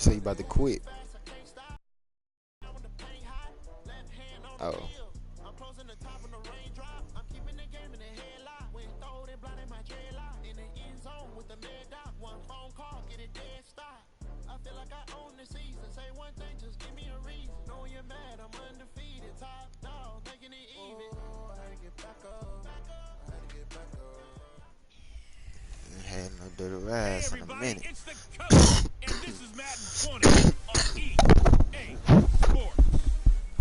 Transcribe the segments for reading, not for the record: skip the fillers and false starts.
say you about to quit. Oh. Had no dirty ass in a minute. It's the coach, and this is Madden 20 on EA Sports.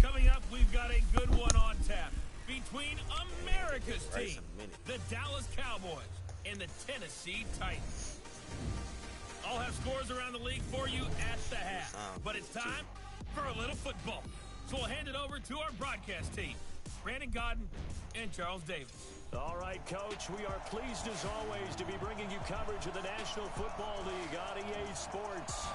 Coming up, we've got a good one on tap between America's team, the Dallas Cowboys, and the Tennessee Titans. I'll have scores around the league for you at the half, but it's time for a little football. So we'll hand it over to our broadcast team, Brandon Godden and Charles Davis. All right, Coach, we are pleased as always to be bringing you coverage of the National Football League on EA Sports.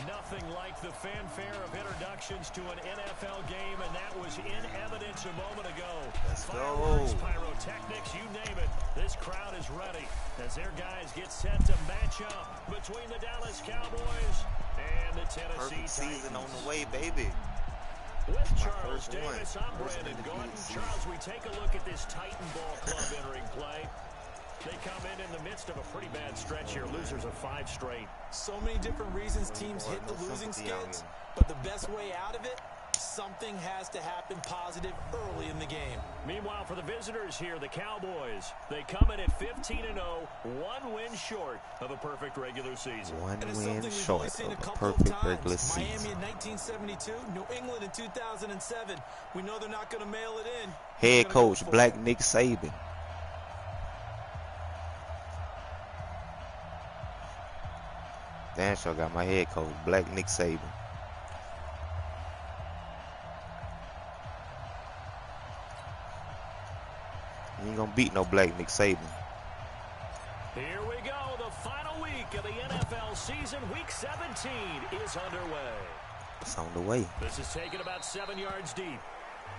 Nothing like the fanfare of introductions to an NFL game, and that was in evidence a moment ago. Let's Fireworks, go. Pyrotechnics, you name it. This crowd is ready as their guys get set to match up between the Dallas Cowboys and the Tennessee Perfect Titans. season on the way, baby. With Charles Davis, I'm Brandon Gordon. Charles, we take a look at this Titan Ball Club entering play. They come in the midst of a pretty bad stretch here. Losers of 5 straight. So many different reasons teams hit the losing skids, but the best way out of it, something has to happen positive early in the game. Meanwhile, for the visitors here, the Cowboys, they come in at 15-0, 1 win short of a perfect regular season. 1 And it's win something we've short only seen of a a couple of perfect times. regular Miami season. in 1972, New England in 2007. We know they're not going to mail it in. Head coach, Black Nick Saban. Damn sure got my head coach, Black Nick Saban. You ain't gonna beat no Black Nick Saban. Here we go. The final week of the NFL season. Week 17 is underway. It's on the way. This is taken about 7 yards deep.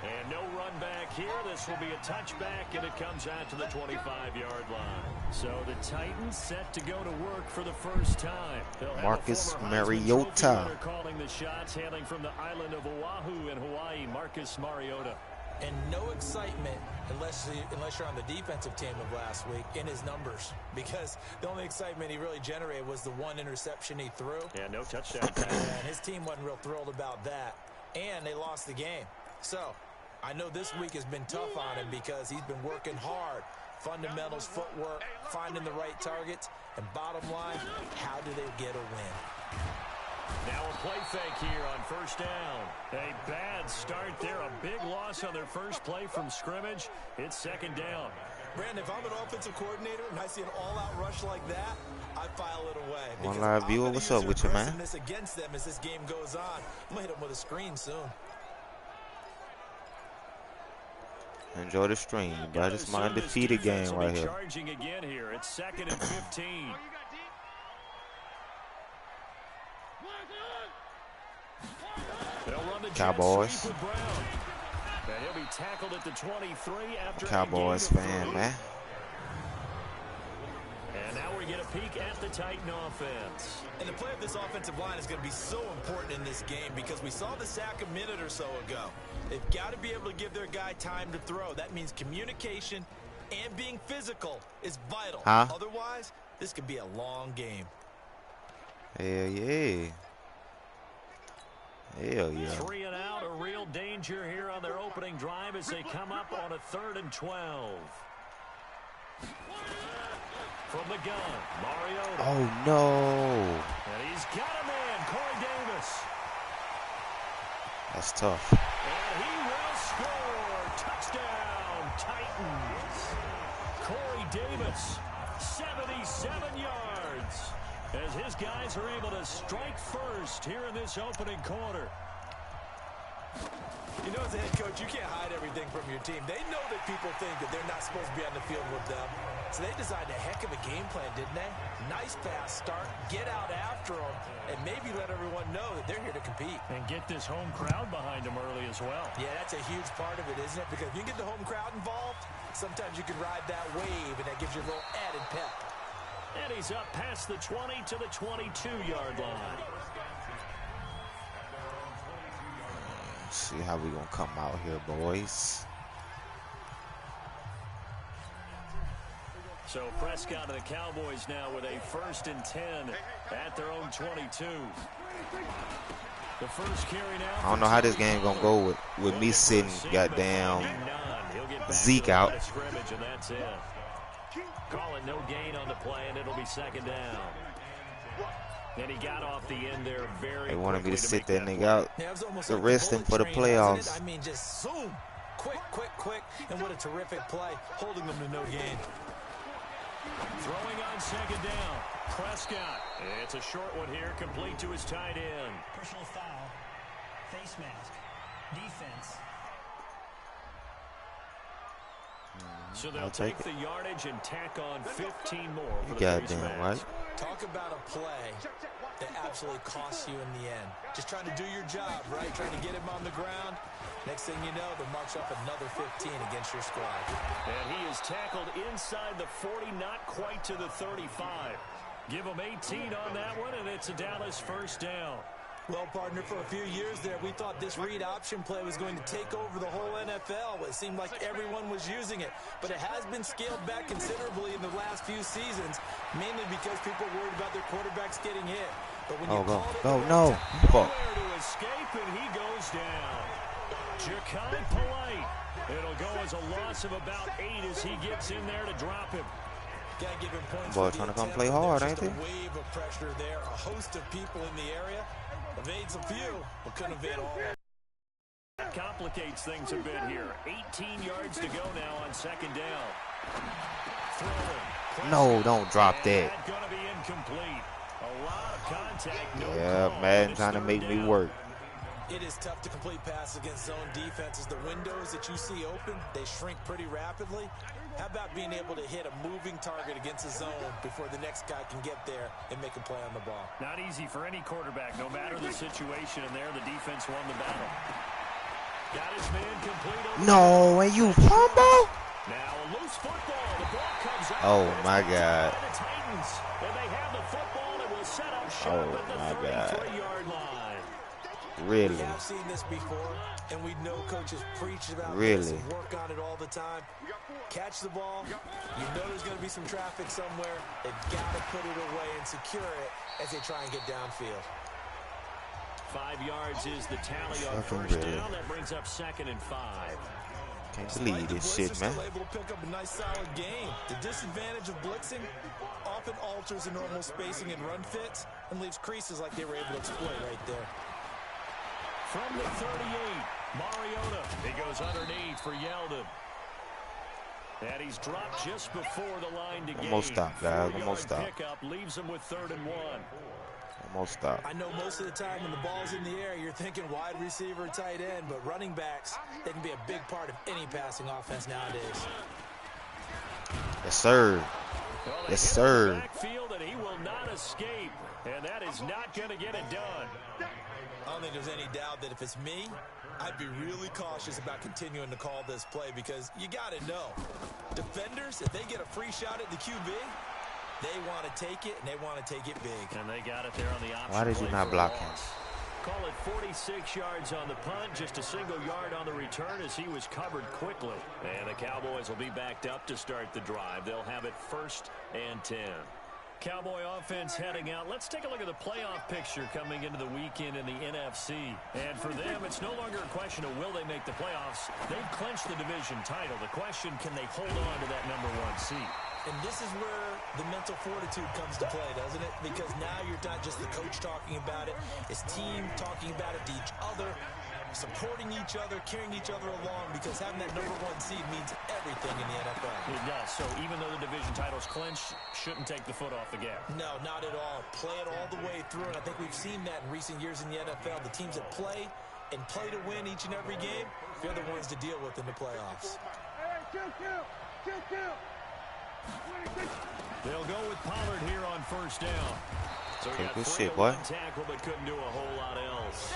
And no run back here. This will be a touchback, and it comes out to the 25-yard line. So the Titans set to go to work for the first time. Marcus Mariota. Calling the shots, hailing from the island of Oahu in Hawaii, Marcus Mariota. And no excitement unless you're on the defensive team of last week in his numbers, because the only excitement he really generated was the 1 interception he threw. Yeah, no touchdown. And his team wasn't real thrilled about that. And they lost the game. So I know this week has been tough on him because he's been working hard. Fundamentals, footwork, finding the right targets. And bottom line, how do they get a win? Now a play fake here on first down. A bad start there. A big loss on their first play from scrimmage. It's second down. Brandon, if I'm an offensive coordinator and I see an all-out rush like that, I file it away. One live viewer, what's up with you, man? Against them as this game goes on. I'm going to hit them with a screen soon. Enjoy the stream, bro. This is my undefeated game right here. Charging again here. It's 2nd and 15. They'll run the Cowboys. and he'll be tackled at the 23 after Cowboys fan, man. And now we get a peek at the Titan offense. And the play of this offensive line is going to be so important in this game because we saw the sack a minute or so ago. They've got to be able to give their guy time to throw. That means communication and being physical is vital. Otherwise, this could be a long game. Hell yeah. Hell yeah. 3 and out, a real danger here on their opening drive as they come up on a 3rd and 12. From the gun, Mariota. Oh, no. And he's got a man, Corey Davis. That's tough. And he will score. Touchdown, Titans. Corey Davis, 77 yards. As his guys are able to strike first here in this opening quarter. You know, as a head coach, you can't hide everything from your team. They know that people think that they're not supposed to be on the field with them. So they designed a heck of a game plan, didn't they? Nice pass start, get out after them, and maybe let everyone know that they're here to compete. And get this home crowd behind them early as well. Yeah, that's a huge part of it, isn't it? Because if you get the home crowd involved, sometimes you can ride that wave, and that gives you a little added pep. And he's up past the 20 to the 22-yard line. See how we gonna come out here, boys. So Prescott and the Cowboys now with a 1st and 10 at their own 22. The first carry now. I don't know how this game gonna go with me sitting goddamn Zeke out. And that's it. Call it no gain on the play, and it'll be 2nd down. And he got off the end there very. They wanted me to sit that nigga out, the rest him for the playoffs. I mean, just zoom, quick, and what a terrific play, holding them to no gain. Throwing on 2nd down, Prescott. It's a short one here, complete to his tight end. Personal foul, face mask, defense. So they'll take the yardage and tack on 15 more for the goddamn face right. mask. Talk about a play that absolutely costs you in the end. Just trying to do your job, right? Trying to get him on the ground. Next thing you know, they'll march up another 15 against your squad. And he is tackled inside the 40, not quite to the 35. Give him 18 on that one, and it's a Dallas 1st down. Well, partner, for a few years there, we thought this read option play was going to take over the whole NFL. It seemed like everyone was using it, but it has been scaled back considerably in the last few seasons, mainly because people are worried about their quarterbacks getting hit. But when No. Fuck. Nowhere to escape, and he goes down. Ja'Kai Polite. It'll go as a loss of about 8 as he gets in there to drop him. Gotta give him points. Boy, trying to come play hard, ain't they? A wave of pressure there, a host of people in the area. Evades a few, but couldn't evade all. That complicates things a bit here. 18 yards to go now on 2nd down. Throwing. No, don't drop that. Gonna be incomplete. A lot of contact. No Yeah, call. Madden trying to make me work. It is tough to complete passes against zone defenses. The windows that you see open, they shrink pretty rapidly. How about being able to hit a moving target against a zone before the next guy can get there and make a play on the ball? Not easy for any quarterback, no matter the situation. And there, the defense won the battle. Got his man complete. No, and you fumble? Now a loose football. The ball comes out. Oh my God. The Titans, and they have the football, and it will set up shop at the 33-yard line. Really? We have seen this before, and we know coaches preach about Really? this and work on it all the time. Catch the ball. You know there's going to be some traffic somewhere. They've got to put it away and secure it as they try and get downfield. 5 yards is the tally on Fucking 1st really. down. That brings up 2nd and 5. Can't believe this shit, man. Still able to pick up a nice solid gain. The disadvantage of blitzing often alters the normal spacing and run fits and leaves creases like they were able to exploit right there. From the 38, Mariota. He goes underneath for Yeldon. And he's dropped just before the line to gain. Almost stopped, guys. Almost stopped. Pickup leaves him with 3rd and 1. Almost stopped. I know most of the time when the ball's in the air, you're thinking wide receiver, tight end, but running backs, they can be a big part of any passing offense nowadays. Yes, sir. Well, Yes, sir. Backfield, and he will not escape. And that is not going to get it done. I don't think there's any doubt that if it's me, I'd be really cautious about continuing to call this play because you got to know, defenders, if they get a free shot at the QB, they want to take it, and they want to take it big. And they got it there on the option. Why did you play not for block a him? loss. Call it 46 yards on the punt, just a single yard on the return as he was covered quickly. And the Cowboys will be backed up to start the drive. They'll have it 1st and 10. Cowboy offense heading out. Let's take a look at the playoff picture coming into the weekend in the NFC. And for them, it's no longer a question of will they make the playoffs. They've clinched the division title. The question, can they hold on to that #1 seed? And this is where the mental fortitude comes to play, doesn't it? Because now you're not just the coach talking about it. It's team talking about it to each other, supporting each other, carrying each other along, because having that #1 seed means everything in the NFL. It does. So even though the division title's clinched, shouldn't take the foot off the gas. No, not at all. Play it all the way through, and I think we've seen that in recent years in the NFL. The teams that play and play to win each and every game, they're the ones to deal with in the playoffs. They'll go with Pollard here on 1st down. So he got Good 3 shit, on boy. 1 tackle, but couldn't do a whole lot else.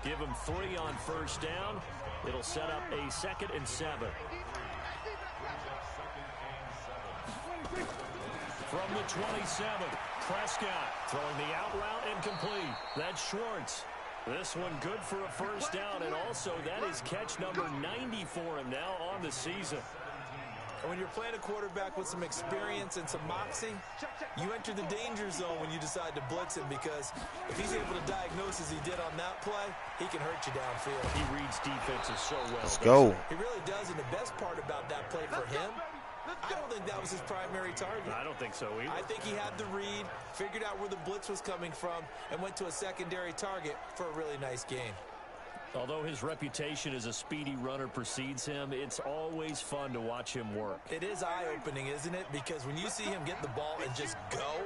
Give him 3 on 1st down. It'll set up a 2nd and 7. From the 27, Prescott throwing the out route incomplete. That's Schwartz. This one good for a first down, and also that is catch number 90 for him now on the season. And when you're playing a quarterback with some experience and some moxie, you enter the danger zone when you decide to blitz him, because if he's able to diagnose as he did on that play, he can hurt you downfield. He reads defenses so well. Let's go. He really does, and the best part about that play for him, I don't think that was his primary target. I don't think so either. I think he had the read, figured out where the blitz was coming from, and went to a secondary target for a really nice game. Although his reputation as a speedy runner precedes him, it's always fun to watch him work. It is eye-opening, isn't it? Because when you see him get the ball and just go,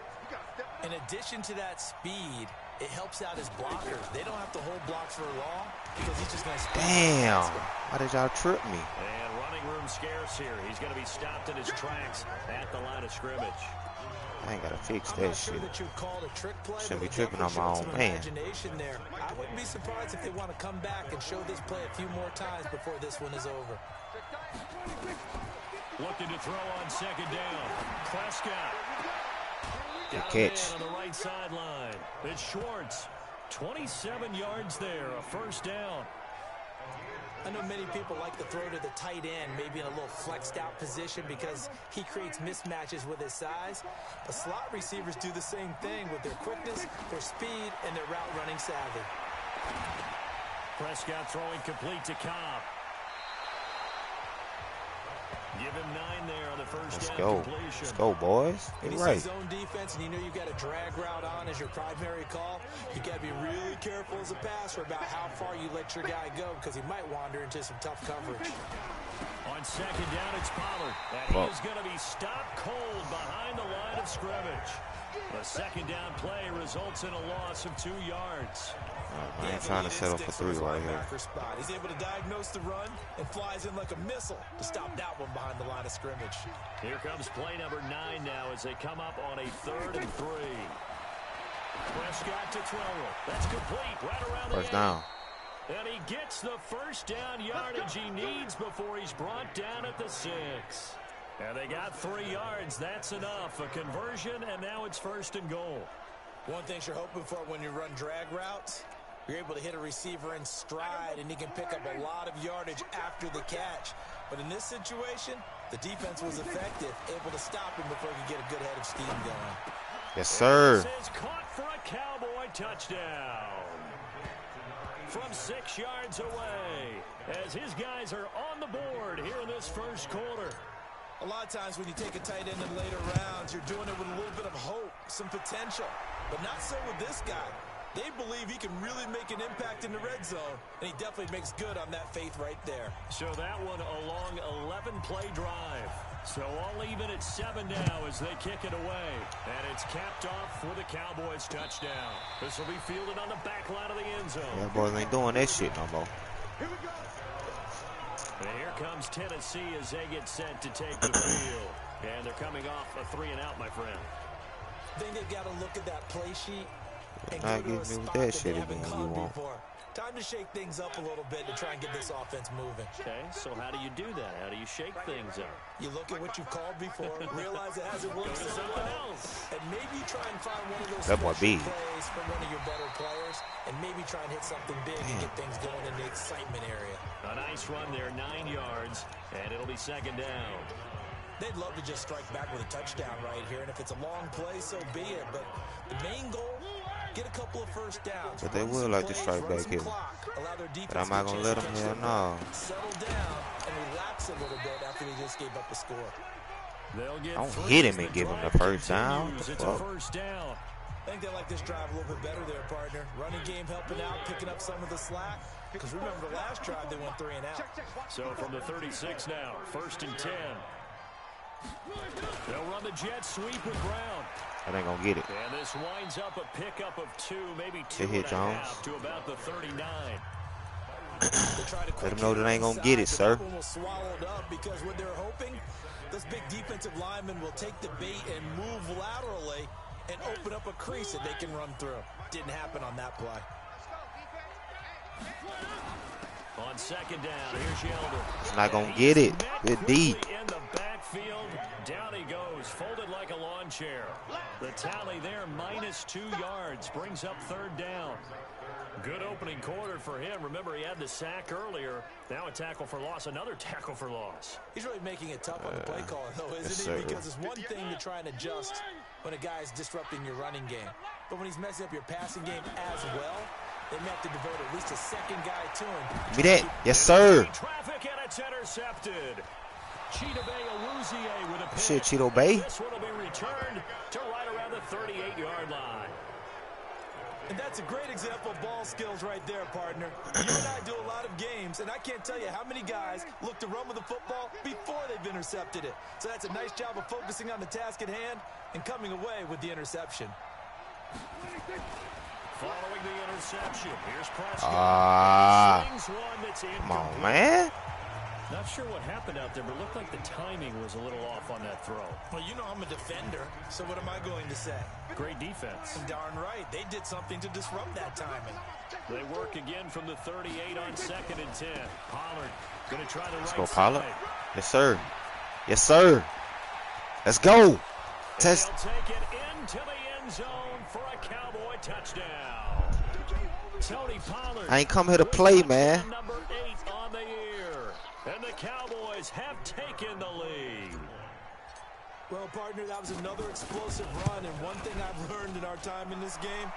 in addition to that speed, it helps out his blockers. They don't have to hold blocks for long because he's just going to speed. Damn. Why did y'all trip me? And running room scarce here. He's going to be stopped in his tracks at the line of scrimmage. I ain't got to fix I'm that not sure shit. that you'd call it a trick play. Shouldn't be but tripping on my definitely own showed some man. imagination there. I wouldn't be surprised if they want to come back and show this play a few more times before this one is over. Looking to throw on second down. Prescott. Good Got catch. him in on the right sideline. It's Schwartz. 27 yards there, a first down. I know many people like to throw to the tight end, maybe in a little flexed out position because he creates mismatches with his size. But slot receivers do the same thing with their quickness, their speed, and their route running savvy. Prescott throwing complete to Cobb. Give him 9 there on the first Let's down go. completion. Let's go, boys. When Get you right. see zone defense and you know you've got a drag route on as your primary call, you got to be really careful as a passer about how far you let your guy go because he might wander into some tough coverage. On second down, it's Pollard. And he is going to be stopped cold behind the line of scrimmage. The second down play results in a loss of 2 yards. I ain't trying to settle for 3 right here. Spot. He's able to diagnose the run and flies in like a missile to stop that one behind the line of scrimmage. Here comes play number 9 now as they come up on a 3rd and 3. Prescott to throw it. That's complete right around the First end. down. And he gets the first down yardage he needs before he's brought down at the 6. And they got 3 yards. That's enough. A conversion, and now it's 1st and goal. One thing you're hoping for when you run drag routes, you're able to hit a receiver in stride, and he can pick up a lot of yardage after the catch. But in this situation, the defense was effective, able to stop him before he could get a good head of steam going. Yes, sir. This is caught for a Cowboy touchdown. From 6 yards away, as his guys are on the board here in this first quarter. A lot of times when you take a tight end in later rounds, you're doing it with a little bit of hope, some potential. But not so with this guy. They believe he can really make an impact in the red zone, and he definitely makes good on that faith right there. So that one a long 11-play drive. So all even at 7 now as they kick it away. And it's capped off for the Cowboys touchdown. This will be fielded on the back line of the end zone. Yeah, boys ain't doing that shit no more. And here comes Tennessee as they get set to take the field. And they're coming off a 3-and-out, my friend. I think they've got to look at that play sheet and Not go to a getting me with spot that that shit they haven't again, called you want. before. Time to shake things up a little bit to try and get this offense moving. Okay, so how do you do that? How do you shake things up? You look at what you've called before, realize it hasn't worked Go to so something well, else. and maybe try and find one of those That boy special big. plays from one of your better players, and maybe try and hit something big and get things going in the excitement area. A nice run there, 9 yards, and it'll be second down. They'd love to just strike back with a touchdown right here, and if it's a long play, so be it. But the main goal, get a couple of first downs. But they run would some like to plays, strike run back some here. clock, allow their defense But I'm not to gonna chase let them. against Hell the no. run. Settle down and relax a little bit after they just gave up a score. They'll get Don't 3 hit as him and the give him drive the first down. continues. The It's a fuck? first down. I think they like this drive a little bit better there, partner. Running game helping out, picking up some of the slack. Because remember, the last drive they went 3 and out. So from the 36 now, 1st and 10. They'll run the jet sweep with Brown. I ain't gonna get it. And this winds up a pickup of 2, maybe 2 Good hit, and a Jones. half to about the 39. They try to Let them know that I ain't gonna get it, inside, sir. but that one was swallowed up because what they're hoping, those big defensive linemen will take the bait and move laterally and open up a crease that they can run through. Didn't happen on that play. On second down, here's Yeldon. He's not gonna get it. Good D. In the backfield, down he goes, folded like a lawn chair. The tally there, -2 yards, brings up 3rd down. Good opening quarter for him. Remember, he had the sack earlier. Now a tackle for loss, another tackle for loss. He's really making it tough on the play caller, though, isn't he? Because it's one thing to try and adjust when a guy's disrupting your running game. But when he's messing up your passing game as well, they may have to devote at least a second guy to him. Give me that. Yes, sir. Traffic, and it's intercepted. Cheetah Bay Awuzie with a pick. Shit, Cheeto Bay. This one will be returned to right around the 38-yard line. And that's a great example of ball skills right there, partner. You and I do a lot of games, and I can't tell you how many guys look to run with the football before they've intercepted it. So that's a nice job of focusing on the task at hand and coming away with the interception. Following the interception, here's Prescott. Come on, man. Not sure what happened out there, but it looked like the timing was a little off on that throw. Well, you know I'm a defender, so what am I going to say? Great defense. Darn right. They did something to disrupt that timing. They work again from the 38 on 2nd and 10. Pollard going to try the Let's right go, side. Pollard. Yes, sir. Yes, sir. Let's go. Test. They'll take it into the end zone for a Cowboy touchdown. Tony Pollard. I ain't come here to play, man. Number 8 on the year. And the Cowboys have taken the lead. Well, partner, that was another explosive run, and one thing I've learned in our time in this game,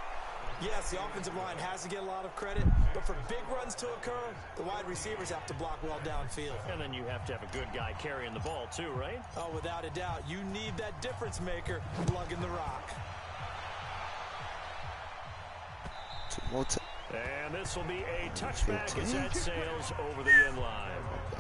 yes, the offensive line has to get a lot of credit, but for big runs to occur, the wide receivers have to block well downfield. And then you have to have a good guy carrying the ball too, right? Oh, without a doubt. You need that difference maker lugging the rock. Two more times. And this will be a touchback as that sails over the end line.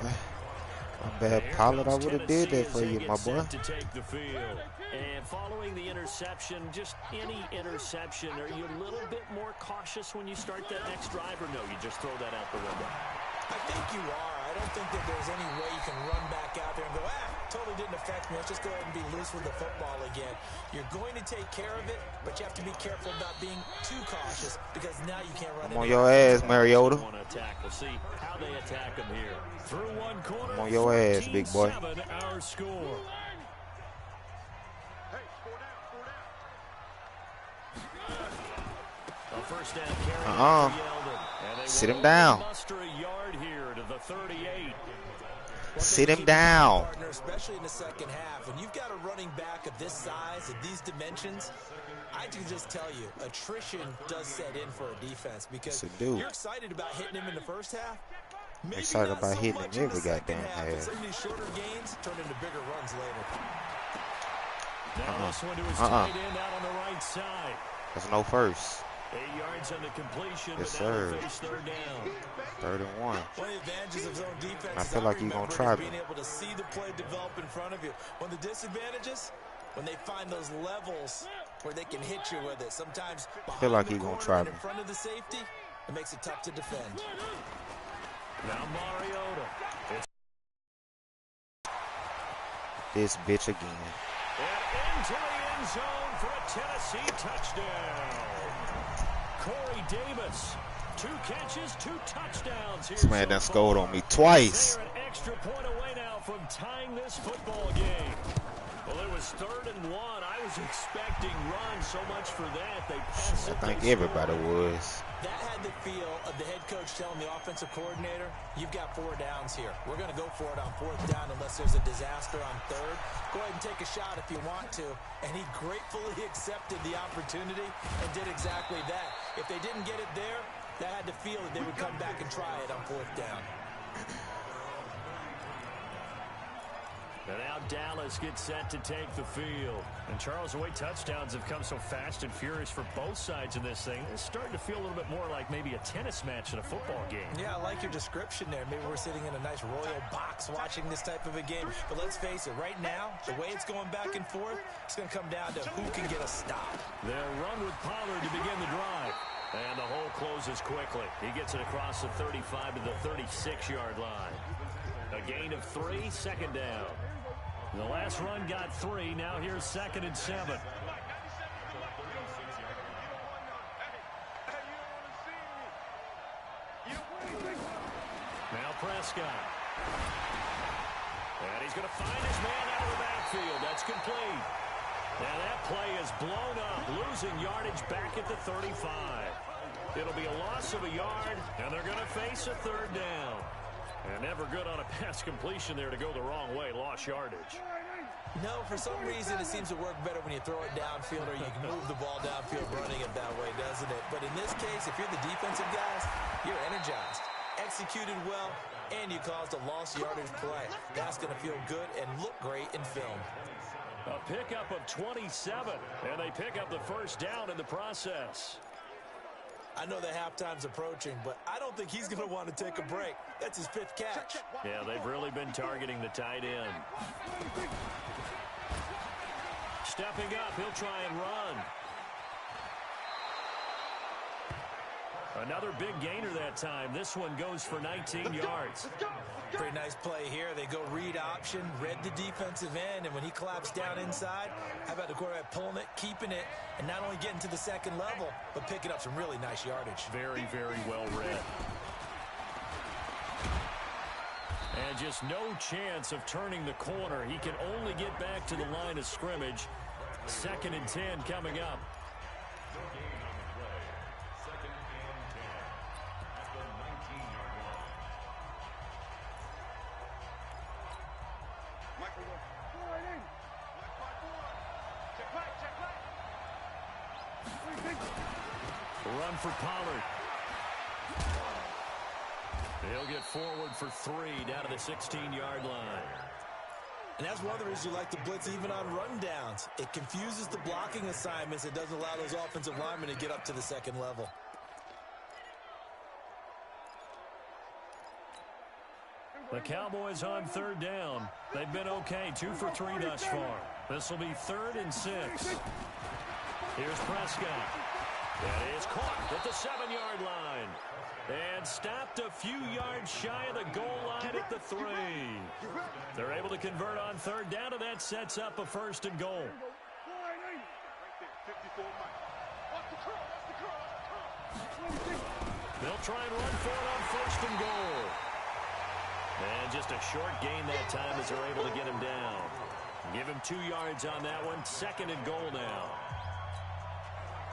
My bad, Pollard. I would have did that for you, my boy. To take the field. And following the interception, just any interception, are you a little bit more cautious when you start that next drive, or no, you just throw that out the window? I think you are. I don't think that there's any way you can run back out there and go, totally didn't affect me. Let's just go ahead and be loose with the football again. You're going to take care of it, but you have to be careful about being too cautious because now you can't run. I'm on your ass, Mariota. We'll see how they attack him here. Through one quarter, I'm on your ass, big boy. Our score. A first down carry. Sit him down. Sit him down. Especially in the second half. When you've got a running back of this size, of these dimensions, I can just tell you, attrition does set in for a defense because you're excited about hitting him in the first half. Maybe excited not about so hitting much him in the every goddamn second half. half. Some of these shorter gains turn into bigger runs later. Now this one to his tight end out on the right side. That's no first. 8 yards on the completion, Yes, but now sir. they face third down. 3rd and 1. One of the advantages of zone defense I feel like you're going to try me. being able to see the play develop in front of you. One of the disadvantages, when they find those levels where they can hit you with it. Sometimes I feel like he's going to try me. in front of the safety, it makes it tough to defend. Now Mariota. This bitch again. And into the end zone for a Tennessee touchdown. Corey Davis, 2 catches, 2 touchdowns here. This man done scored on me twice. They're an extra point away now from tying this football game. Well, it was 3rd and 1. I was expecting runs, so much for that. They passed it. I think everybody was. That had the feel of the head coach telling the offensive coordinator, you've got 4 downs here. We're going to go for it on 4th down unless there's a disaster on 3rd. Go ahead and take a shot if you want to. And he gratefully accepted the opportunity and did exactly that. If they didn't get it there, that had the feel that they would come back and try it on 4th down. And now Dallas gets set to take the field. And Charles, the way touchdowns have come so fast and furious for both sides in this thing, it's starting to feel a little bit more like maybe a tennis match in a football game. Yeah, I like your description there. Maybe we're sitting in a nice royal box watching this type of a game. But let's face it, right now, the way it's going back and forth, it's going to come down to who can get a stop. They'll run with Pollard to begin the drive. And the hole closes quickly. He gets it across the 35 to the 36-yard line. A gain of 3, 2nd down. The last run got 3. Now here's 2nd and 7. Now Prescott. And he's going to find his man out of the backfield. That's complete. Now that play is blown up, losing yardage back at the 35. It'll be a loss of a yard, and they're going to face a third down. And never good on a pass completion there to go the wrong way. Lost yardage. No, for some reason it seems to work better when you throw it downfield or you can move the ball downfield running it that way, doesn't it? But in this case, if you're the defensive guys, you're energized, executed well, and you caused a lost yardage play. That's going to feel good and look great in film. A pickup of 27, and they pick up the first down in the process. I know the halftime's approaching, but I don't think he's going to want to take a break. That's his 5th catch. Yeah, they've really been targeting the tight end. Stepping up, he'll try and run. Another big gainer that time. This one goes for 19 yards. Pretty nice play here. They go read option, read the defensive end, and when he collapsed down inside, how about the quarterback pulling it, keeping it, and not only getting to the second level, but picking up some really nice yardage. Very, very well read. And just no chance of turning the corner. He can only get back to the line of scrimmage. 2nd and 10 coming up. Run for Pollard. He'll get forward for 3 down to the 16-yard line. And that's one of the reasons you like to blitz even on rundowns. It confuses the blocking assignments. It doesn't allow those offensive linemen to get up to the second level. The Cowboys on 3rd down. They've been okay, 2 for 3 thus far. This will be 3rd and 6. Here's Prescott. That is caught at the 7-yard line. And stopped a few yards shy of the goal line at the 3. They're able to convert on 3rd down, and that sets up a 1st and goal. They'll try and run for it on 1st and goal. And just a short gain that time as they're able to get him down. Give him 2 yards on that one. 2nd and goal now.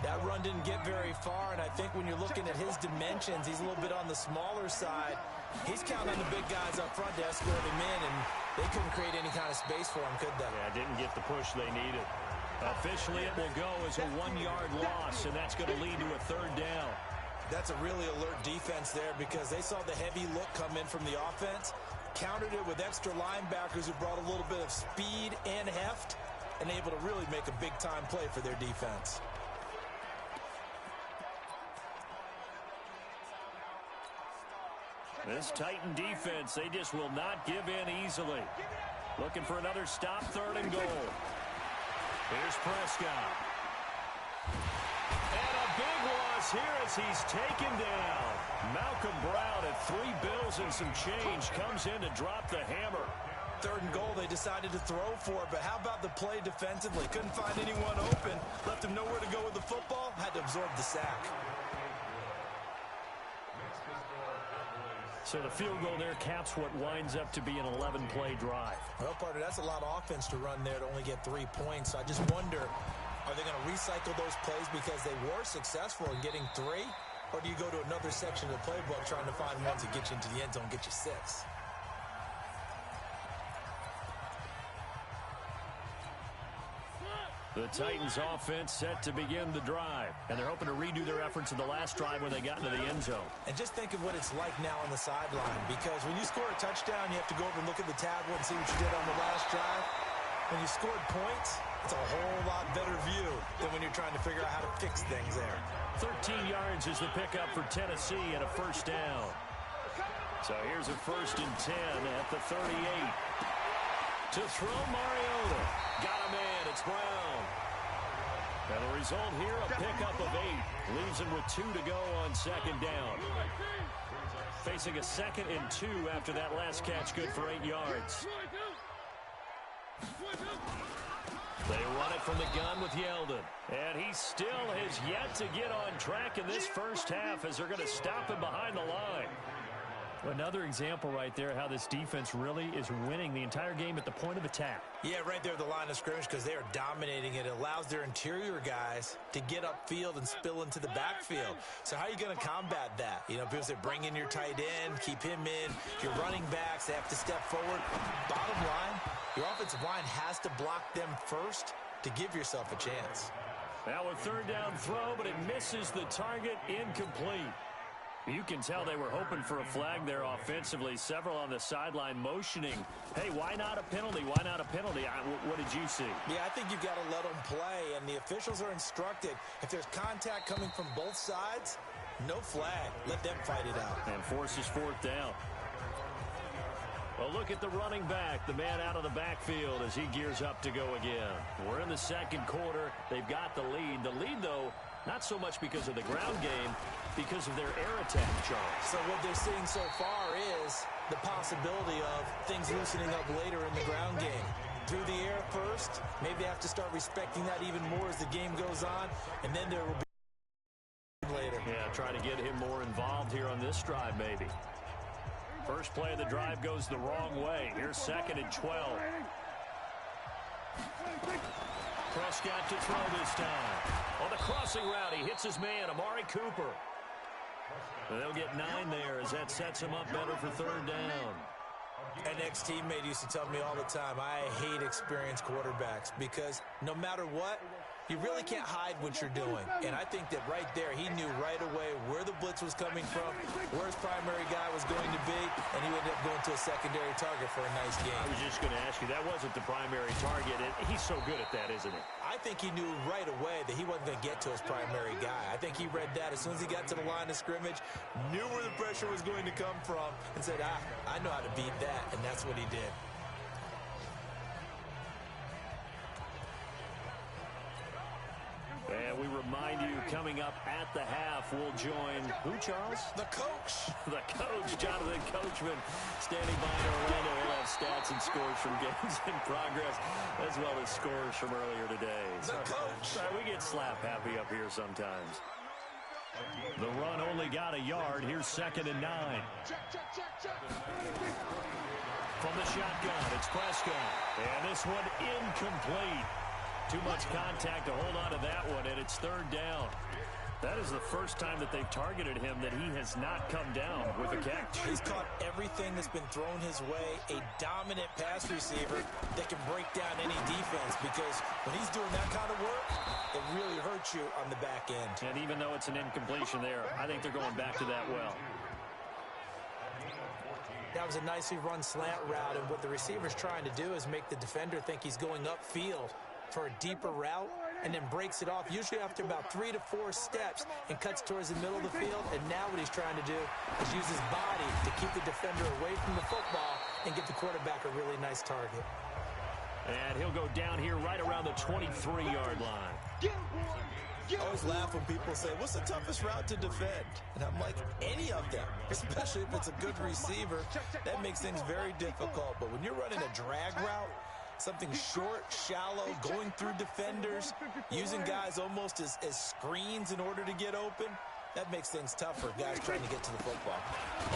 That run didn't get very far, and I think when you're looking at his dimensions, he's a little bit on the smaller side. He's counting on the big guys up front to escort him in, and they couldn't create any kind of space for him, could they? Yeah, didn't get the push they needed. Officially, it will go as a 1-yard loss, and that's going to lead to a 3rd down. That's a really alert defense there because they saw the heavy look come in from the offense, countered it with extra linebackers who brought a little bit of speed and heft, and able to really make a big-time play for their defense. This Titan defense, they just will not give in easily. Looking for another stop, 3rd and goal. Here's Prescott. And a big loss here as he's taken down. Malcolm Brown at 3 bills and some change comes in to drop the hammer. 3rd and goal, they decided to throw for it, but how about the play defensively? Couldn't find anyone open, left him nowhere to go with the football, had to absorb the sack. So the field goal there caps what winds up to be an 11-play drive. Well, partner, that's a lot of offense to run there to only get 3 points. So I just wonder, are they going to recycle those plays because they were successful in getting 3? Or do you go to another section of the playbook trying to find ones that get you into the end zone and get you 6? The Titans offense set to begin the drive, and they're hoping to redo their efforts in the last drive when they got into the end zone. And just think of what it's like now on the sideline, because when you score a touchdown, you have to go over and look at the tablet and see what you did on the last drive. When you scored points, it's a whole lot better view than when you're trying to figure out how to fix things there. 13 yards is the pickup for Tennessee and a 1st down. So here's a 1st and 10 at the 38. To throw Mariota. Got a man. It's Brown. And the result here, a pickup of 8. Leaves him with 2 to go on 2nd down. Facing a 2nd and 2 after that last catch, good for 8 yards. They run it from the gun with Yeldon. And he still has yet to get on track in this first half as they're going to stop him behind the line. Another example right there how this defense really is winning the entire game at the point of attack. Yeah, right there at the line of scrimmage because they are dominating it. It allows their interior guys to get upfield and spill into the backfield. So how are you going to combat that? You know, people say bring in your tight end, keep him in. Your running backs, they have to step forward. Bottom line, your offensive line has to block them first to give yourself a chance. Now a third down throw, but it misses the target, incomplete. You can tell they were hoping for a flag there offensively. Several on the sideline motioning. Hey, why not a penalty? Why not a penalty? What did you see? Yeah, I think you've got to let them play, and the officials are instructed. If there's contact coming from both sides, no flag. Let them fight it out. And forces fourth down. Well, look at the running back, the man out of the backfield as he gears up to go again. We're in the second quarter. They've got the lead. The lead, though, not so much because of the ground game, because of their air attack, Charles. So what they're seeing so far is the possibility of things loosening up later in the ground game. Through the air first, maybe they have to start respecting that even more as the game goes on, and then there will be later. Yeah, try to get him more involved here on this drive, maybe. First play of the drive goes the wrong way. Here's 2nd and 12. Prescott to throw this time. On the crossing route, he hits his man, Amari Cooper. And they'll get 9 there as that sets him up better for third down. An ex-teammate used to tell me all the time, I hate experienced quarterbacks because no matter what, you really can't hide what you're doing. And I think that right there, he knew right away where the blitz was coming from, where his primary guy was going to be, and he ended up going to a secondary target for a nice game. I was just going to ask you, that wasn't the primary target. He's so good at that, isn't he? I think he knew right away that he wasn't going to get to his primary guy. I think he read that as soon as he got to the line of scrimmage, knew where the pressure was going to come from, and said, I know how to beat that, and that's what he did. And we remind you, coming up at the half, we'll join who, Charles? The coach. The coach, Jonathan Coachman, standing by in Orlando. We'll have stats and scores from games in progress, as well as scores from earlier today. The coach. Sorry, we get slap happy up here sometimes. The run only got a yard. Here's 2nd and 9. From the shotgun, it's Prescott. And this one incomplete. Too much contact to hold on to that one, and it's third down. That is the first time that they've targeted him that he has not come down with a catch. He's caught everything that's been thrown his way, a dominant pass receiver that can break down any defense because when he's doing that kind of work, it really hurts you on the back end. And even though it's an incompletion there, I think they're going back to that well. That was a nicely run slant route, and what the receiver's trying to do is make the defender think he's going upfield for a deeper route, and then breaks it off, usually after about 3 to 4 steps, and cuts towards the middle of the field. And now what he's trying to do is use his body to keep the defender away from the football and get the quarterback a really nice target. And he'll go down here right around the 23-yard line. I always laugh when people say, what's the toughest route to defend? And I'm like, any of them, especially if it's a good receiver. That makes things very difficult. But when you're running a drag route, something short, shallow, going through defenders, using guys almost as screens in order to get open, that makes things tougher, guys trying to get to the football.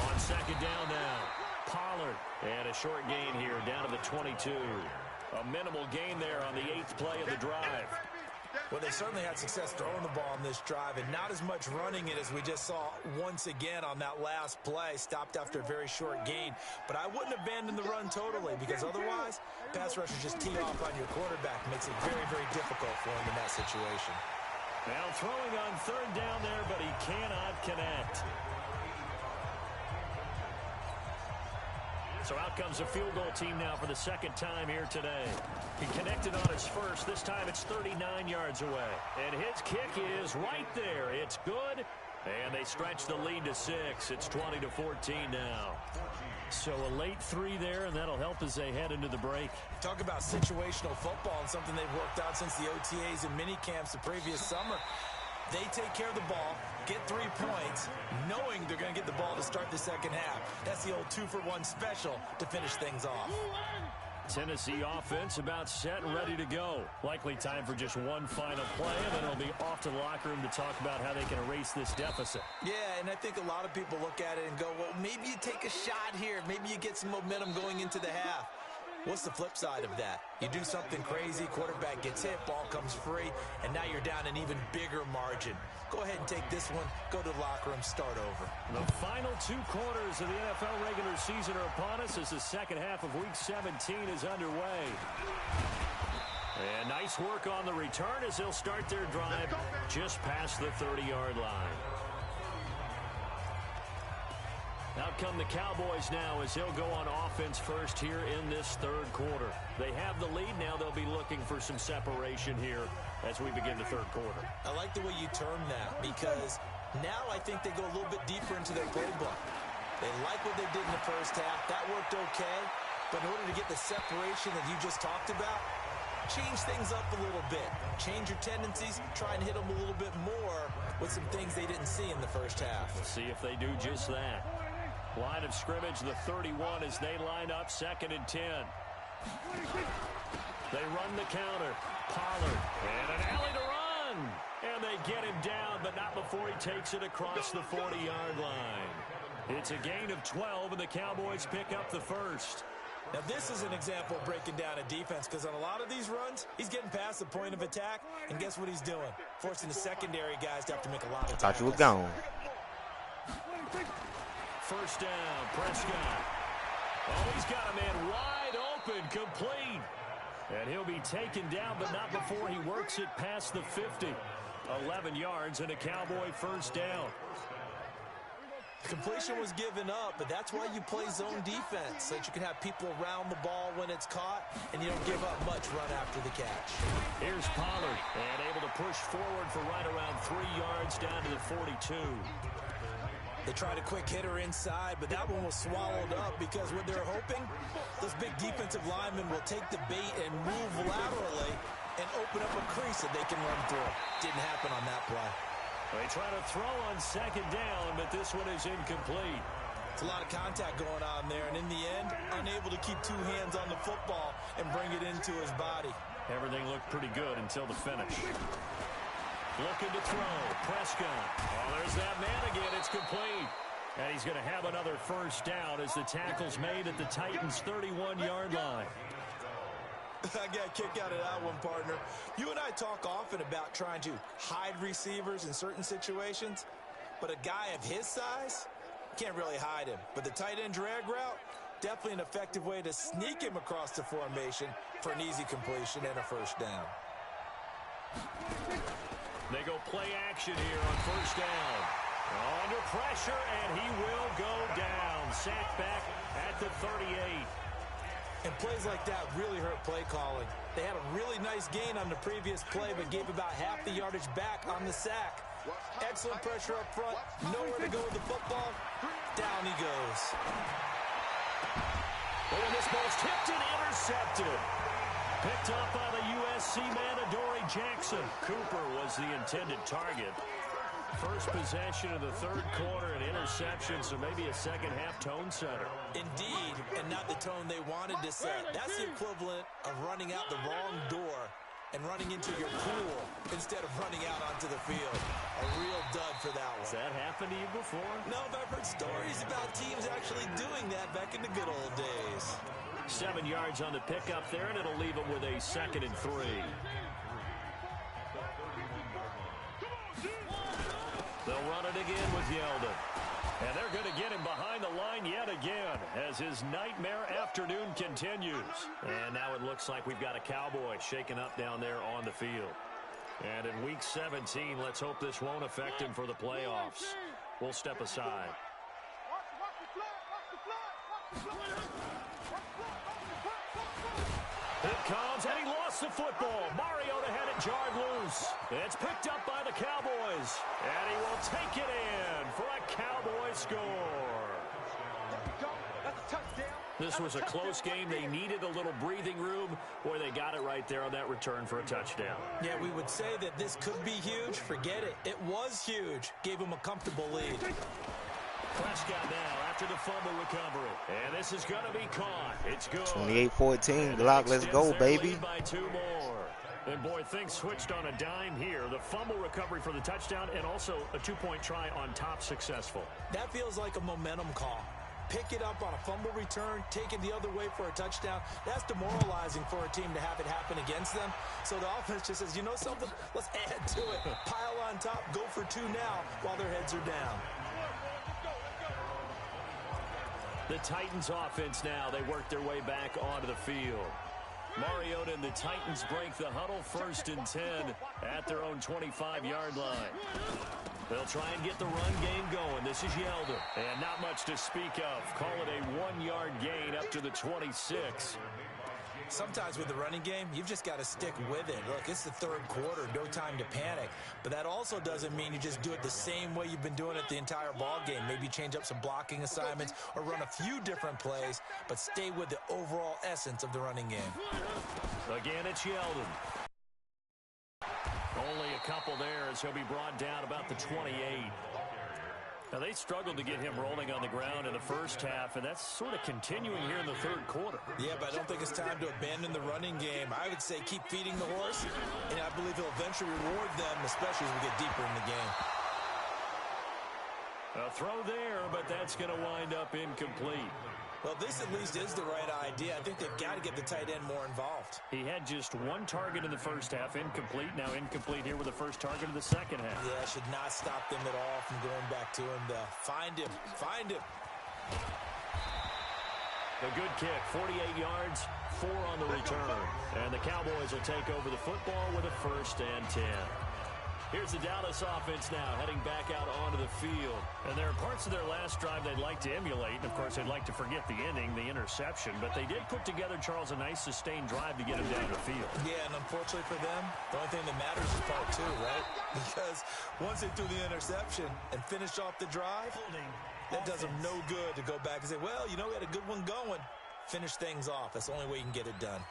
On 2nd down now, Pollard. And a short gain here down to the 22. A minimal gain there on the 8th play of the drive. Well, they certainly had success throwing the ball on this drive, and not as much running it as we just saw once again on that last play, stopped after a very short gain. But I wouldn't abandon the run totally, because otherwise, pass rushers just tee off on your quarterback. Makes it very, very difficult for him in that situation. Now throwing on 3rd down there, but he cannot connect. So out comes a field goal team now for the 2nd time here today. He connected on his first. This time it's 39 yards away. And his kick is right there. It's good. And they stretch the lead to 6. It's 20-14 now. So a late 3 there, and that'll help as they head into the break. Talk about situational football and something they've worked out since the OTAs and mini camps the previous summer. They take care of the ball, get 3 points, knowing they're going to get the ball to start the second half. That's the old 2-for-1 special to finish things off. Tennessee offense about set and ready to go. Likely time for just one final play, and then it'll be off to the locker room to talk about how they can erase this deficit. Yeah, and I think a lot of people look at it and go, well, maybe you take a shot here. Maybe you get some momentum going into the half. What's the flip side of that? You do something crazy, quarterback gets hit, ball comes free, and now you're down an even bigger margin. Go ahead and take this one, go to the locker room, start over. The final 2 quarters of the NFL regular season are upon us as the second half of Week 17 is underway. And nice work on the return as they'll start their drive just past the 30-yard line. Out come the Cowboys now as they'll go on offense first here in this third quarter. They have the lead. Now they'll be looking for some separation here as we begin the third quarter. I like the way you term that because now I think they go a little bit deeper into their playbook. They like what they did in the first half. That worked okay. But in order to get the separation that you just talked about, change things up a little bit. Change your tendencies. Try and hit them a little bit more with some things they didn't see in the first half. We'll see if they do just that. Line of scrimmage, the 31 as they line up, 2nd and 10. They run the counter. Pollard, and an alley to run. And they get him down, but not before he takes it across the 40-yard line. It's a gain of 12, and the Cowboys pick up the first. Now, this is an example of breaking down a defense because on a lot of these runs, he's getting past the point of attack, and guess what he's doing? Forcing the secondary guys to have to make a lot of tackles. Thought you were gone. First down, Prescott. Oh, he's got a man wide open, complete. And he'll be taken down, but not before he works it past the 50. 11 yards and a Cowboy first down. Completion was given up, but that's why you play zone defense, so that you can have people around the ball when it's caught, and you don't give up much run after the catch. Here's Pollard, and able to push forward for right around 3 yards down to the 42. They tried a quick hitter inside, but that one was swallowed up because what they're hoping, those big defensive linemen will take the bait and move laterally and open up a crease that they can run through. Didn't happen on that play. They try to throw on 2nd down, but this one is incomplete. It's a lot of contact going on there, and in the end, unable to keep 2 hands on the football and bring it into his body. Everything looked pretty good until the finish. Looking to throw. Prescott. Oh, there's that man again. It's complete. And he's going to have another first down as the tackle's made at the Titans' 31-yard line. I got a kick out of that one, partner. You and I talk often about trying to hide receivers in certain situations, but a guy of his size, can't really hide him. But the tight end drag route, definitely an effective way to sneak him across the formation for an easy completion and a first down. They go play action here on first down. Under pressure, and he will go down. Sacked back at the 38. And plays like that really hurt play calling. They had a really nice gain on the previous play, but gave about half the yardage back on the sack. Excellent pressure up front. Nowhere to go with the football. Down he goes. Oh, and this ball's tipped and intercepted. Picked up by the USC man, Adoree Jackson. Cooper was the intended target. First possession of the third quarter, an interception, so maybe a second-half tone setter. Indeed, and not the tone they wanted to set. That's the equivalent of running out the wrong door and running into your pool instead of running out onto the field. A real dud for that one. Has that happened to you before? No, but I've heard stories about teams actually doing that back in the good old days. 7 yards on the pickup there, and it'll leave them with a 2nd and 3. They'll run it again with Yeldon. And they're going to get him behind the line yet again as his nightmare afternoon continues. And now it looks like we've got a Cowboy shaken up down there on the field. And in Week 17, let's hope this won't affect him for the playoffs. We'll step aside. It comes, and he lost the football. Mariota had it jarred loose. It's picked up by the Cowboys, and he will take it in for a Cowboy score. This was a close game. They needed a little breathing room. Boy, they got it right there on that return for a touchdown. Yeah, we would say that this could be huge. Forget it. It was huge. Gave him a comfortable lead. Prescott now after the fumble recovery. And this is going to be caught. It's good. 28-14. Glock, let's go, baby. By 2 more. And, boy, things switched on a dime here. The fumble recovery for the touchdown and also a 2-point try on top successful. That feels like a momentum call. Pick it up on a fumble return, take it the other way for a touchdown. That's demoralizing for a team to have it happen against them. So the offense just says, you know something? Let's add to it. Pile on top, go for 2 now while their heads are down. The Titans offense now, they work their way back onto the field. Mariota and the Titans break the huddle, 1st and 10 at their own 25-yard line. They'll try and get the run game going. This is Yeldon. And not much to speak of. Call it a 1-yard gain up to the 26. Sometimes with the running game, you've just got to stick with it. Look, it's the 3rd quarter, no time to panic. But that also doesn't mean you just do it the same way you've been doing it the entire ball game. Maybe change up some blocking assignments or run a few different plays, but stay with the overall essence of the running game. Again, it's Yeldon. Only a couple there as he'll be brought down about the 28. Now, they struggled to get him rolling on the ground in the first half, and that's sort of continuing here in the 3rd quarter. Yeah, but I don't think it's time to abandon the running game. I would say keep feeding the horse, and I believe he'll eventually reward them, especially as we get deeper in the game. A throw there, but that's going to wind up incomplete. Well, this at least is the right idea. I think they've got to get the tight end more involved. He had just 1 target in the first half, incomplete. Now incomplete here with the first target of the second half. Yeah, should not stop them at all from going back to him to find him. Find him. A good kick, 48 yards, 4 on the return. And the Cowboys will take over the football with a 1st and 10. Here's the Dallas offense now heading back out onto the field. And there are parts of their last drive they'd like to emulate. And, of course, they'd like to forget the inning, the interception. But they did put together, Charles, a nice sustained drive to get him down the field. Yeah, and unfortunately for them, the only thing that matters is part 2, right? Because once they threw the interception and finished off the drive, that does them no good to go back and say, well, you know, we had a good one going. Finish things off. That's the only way you can get it done.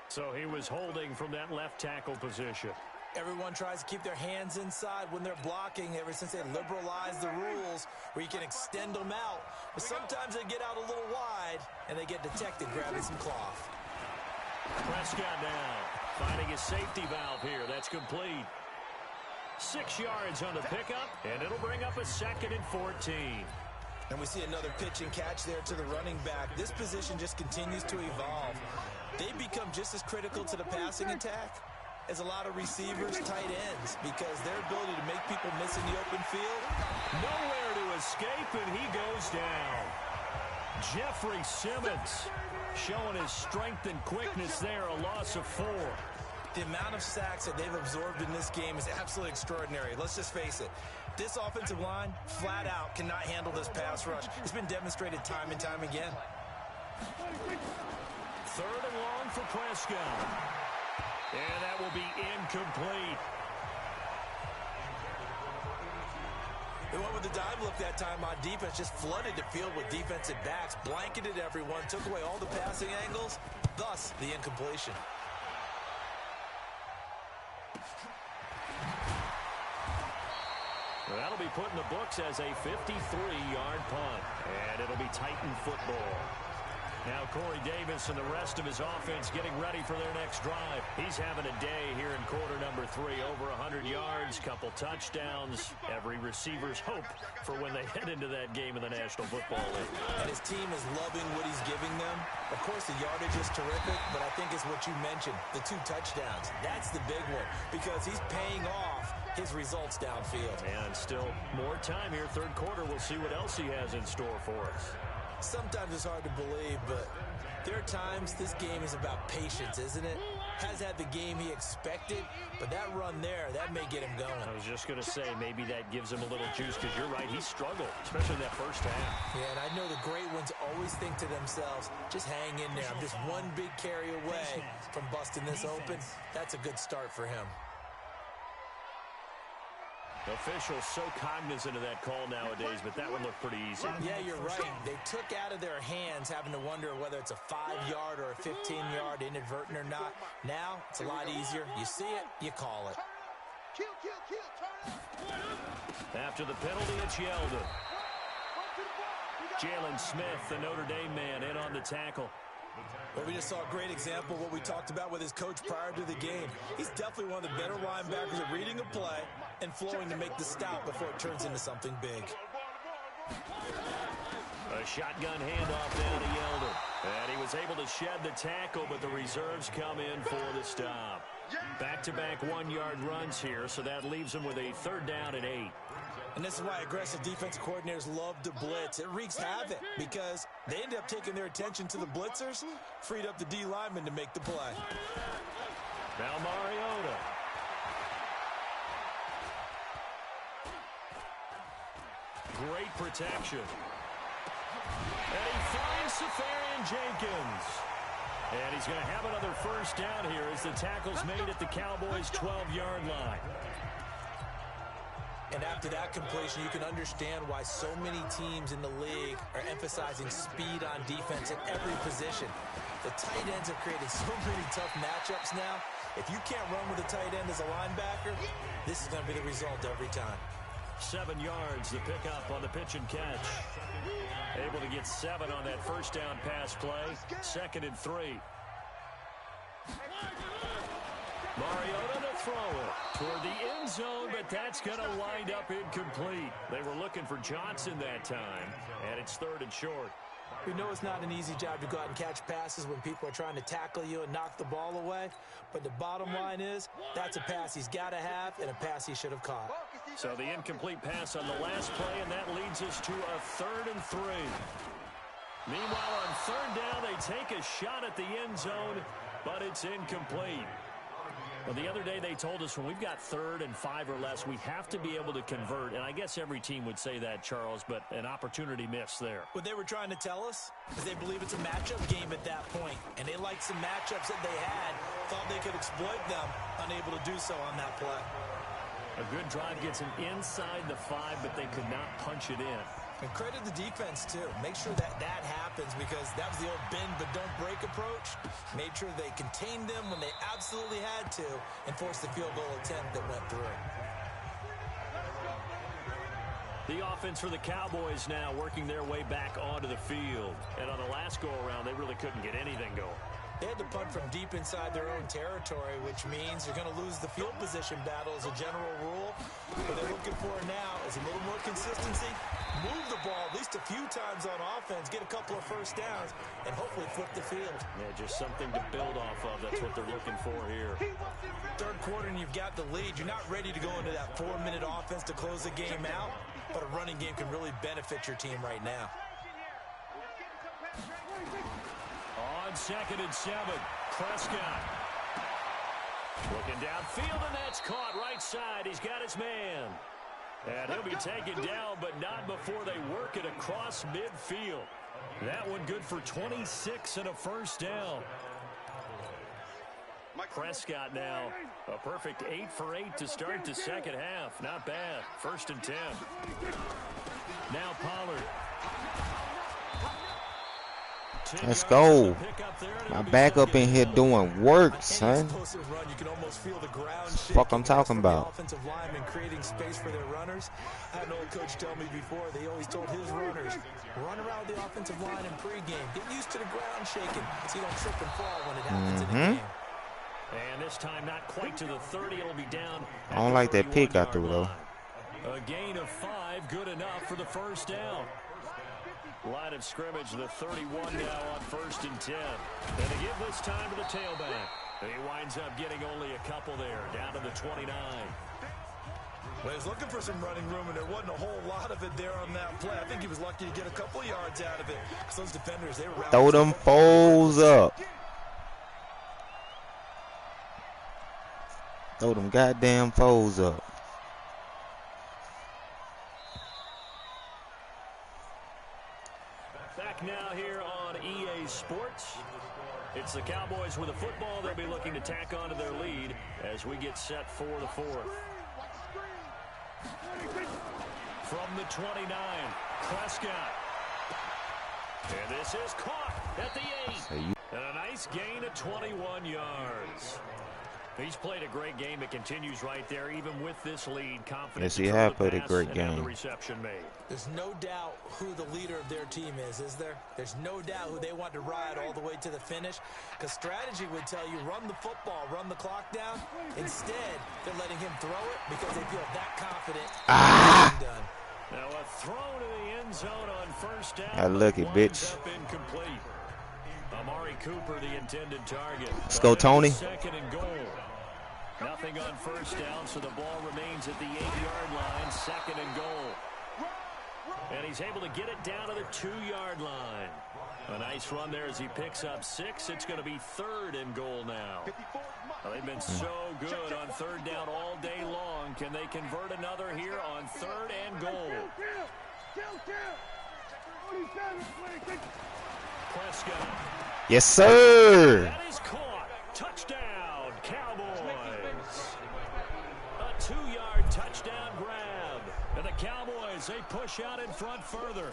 So he was holding from that left tackle position. Everyone tries to keep their hands inside when they're blocking ever since they liberalized the rules where you can extend them out. But sometimes they get out a little wide and they get detected grabbing some cloth. Prescott now finding his safety valve here. That's complete. 6 yards on the pickup, and it'll bring up a 2nd and 14. And we see another pitch and catch there to the running back. This position just continues to evolve. They become just as critical to the passing attack as a lot of receivers, tight ends, because their ability to make people miss in the open field. Nowhere to escape, and he goes down. Jeffrey Simmons showing his strength and quickness there, a loss of 4. The amount of sacks that they've absorbed in this game is absolutely extraordinary. Let's just face it. This offensive line, flat out, cannot handle this pass rush. It's been demonstrated time and time again. 3rd and long for Prescott. And that will be incomplete. They went with the dive look that time on defense, just flooded the field with defensive backs, blanketed everyone, took away all the passing angles, thus the incompletion. Well, that'll be put in the books as a 53-yard punt, and it'll be Titan football. Now Corey Davis and the rest of his offense getting ready for their next drive. He's having a day here in quarter number 3. Over 100 yards, couple touchdowns. Every receiver's hope for when they head into that game in the National Football League. And his team is loving what he's giving them. Of course, the yardage is terrific, but I think it's what you mentioned, the 2 touchdowns. That's the big one because he's paying off his results downfield. And still more time here. 3rd quarter, we'll see what else he has in store for us. Sometimes it's hard to believe, but there are times this game is about patience, isn't it? Has had the game he expected, but that run there, that may get him going. I was just going to say, maybe that gives him a little juice, because you're right, he struggled, especially that first half. Yeah, and I know the great ones always think to themselves, just hang in there. I'm just one big carry away from busting this open. That's a good start for him. Officials so cognizant of that call nowadays, but that one looked pretty easy. Yeah, you're right. They took out of their hands having to wonder whether it's a 5-yard or a 15-yard inadvertent or not. Now, it's a lot easier. You see it, you call it. After the penalty, it's Yeldon. Jalen Smith, the Notre Dame man, in on the tackle. Well, we just saw a great example of what we talked about with his coach prior to the game. He's definitely one of the better linebackers at reading a play and flowing to make the stop before it turns into something big. A shotgun handoff down to Yeldon. And he was able to shed the tackle, but the reserves come in for the stop. Back-to-back one-yard runs here, so that leaves him with a 3rd down and 8. And this is why aggressive defensive coordinators love to blitz. It wreaks havoc because they end up taking their attention to the blitzers, freed up the D lineman to make the play. Now Mariota. Great protection. And he finds Safarian Jenkins. And he's going to have another 1st down here as the tackle's made at the Cowboys' 12-yard line. And after that completion, you can understand why so many teams in the league are emphasizing speed on defense at every position. The tight ends have created so many tough matchups now. If you can't run with a tight end as a linebacker, this is going to be the result every time. 7 yards, the pickup on the pitch and catch. Able to get 7 on that 1st down pass play. 2nd and 3. Mariota to throw it toward the end zone, but that's going to wind up incomplete. They were looking for Johnson that time, and it's 3rd and short. We know it's not an easy job to go out and catch passes when people are trying to tackle you and knock the ball away, but the bottom line is that's a pass he's got to have and a pass he should have caught. So the incomplete pass on the last play, and that leads us to a 3rd and 3. Meanwhile, on 3rd down, they take a shot at the end zone, but it's incomplete. Well, the other day they told us when we've got 3rd and 5 or less, we have to be able to convert. And I guess every team would say that, Charles, but an opportunity missed there. What they were trying to tell us is they believe it's a matchup game at that point. And they liked some matchups that they had, thought they could exploit them, unable to do so on that play. A good drive gets them inside the 5, but they could not punch it in. And credit the defense, too. Make sure that that happens because that was the old bend but don't break approach. Made sure they contained them when they absolutely had to and forced the field goal attempt that went through. The offense for the Cowboys now working their way back onto the field. And on the last go-around, they really couldn't get anything going. They had to punt from deep inside their own territory, which means you're going to lose the field position battle as a general rule. What they're looking for now is a little more consistency, move the ball at least a few times on offense, get a couple of 1st downs, and hopefully flip the field. Yeah, just something to build off of. That's what they're looking for here. 3rd quarter and you've got the lead. You're not ready to go into that 4-minute offense to close the game out, but a running game can really benefit your team right now. On 2nd and 7, Prescott. Looking downfield, and that's caught right side. He's got his man. And he'll be taken down, but not before they work it across midfield. That one good for 26 and a 1st down. Prescott now a perfect 8 for 8 to start the 2nd half. Not bad. 1st and 10. Now Pollard. Let's go. My backup in here doing work, son. Fuck I'm talking about. Offensive linemen creating space for their runners. I had an old coach tell me before, they always told his runners, run around the offensive line in pregame. Get used to the ground shaking so you don't trip and fall when it happens in the game. And this time not quite to the 30. It'll be down. I don't like that pick I threw, though. A gain of 5, good enough for the 1st down. Line of scrimmage, the 31 now on 1st and 10. And they give this time to the tailback. And he winds up getting only a couple there, down to the 29. Well, he was looking for some running room, and there wasn't a whole lot of it there on that play. I think he was lucky to get a couple of yards out of it. Because those defenders, they were throw them foes up. Throw them goddamn foes up. Back now here on EA Sports. It's the Cowboys with the football. They'll be looking to tack onto their lead as we get set for the 4th. From the 29, Prescott. And this is caught at the 8. And a nice gain of 21 yards. He's played a great game. It continues right there, even with this lead. Confident. Yes, he has played a great game. The reception made. There's no doubt who the leader of their team is there? There's no doubt who they want to ride all the way to the finish. Because strategy would tell you, run the football, run the clock down. Instead, they're letting him throw it because they feel that confident. Done. Now a throw to the end zone on first down. I look it, bitch. Incomplete. Amari Cooper, the intended target. Let's go, Tony. Second and goal. Nothing on first down, so the ball remains at the 8-yard line. Second and goal. And he's able to get it down to the 2-yard line. A nice run there as he picks up 6. It's going to be third and goal now. Well, they've been so good on third down all day long. Can they convert another here on third and goal? Prescott. Yes, sir. That is caught. Touchdown, Cowboys. A 2-yard touchdown grab. And the Cowboys, they push out in front further.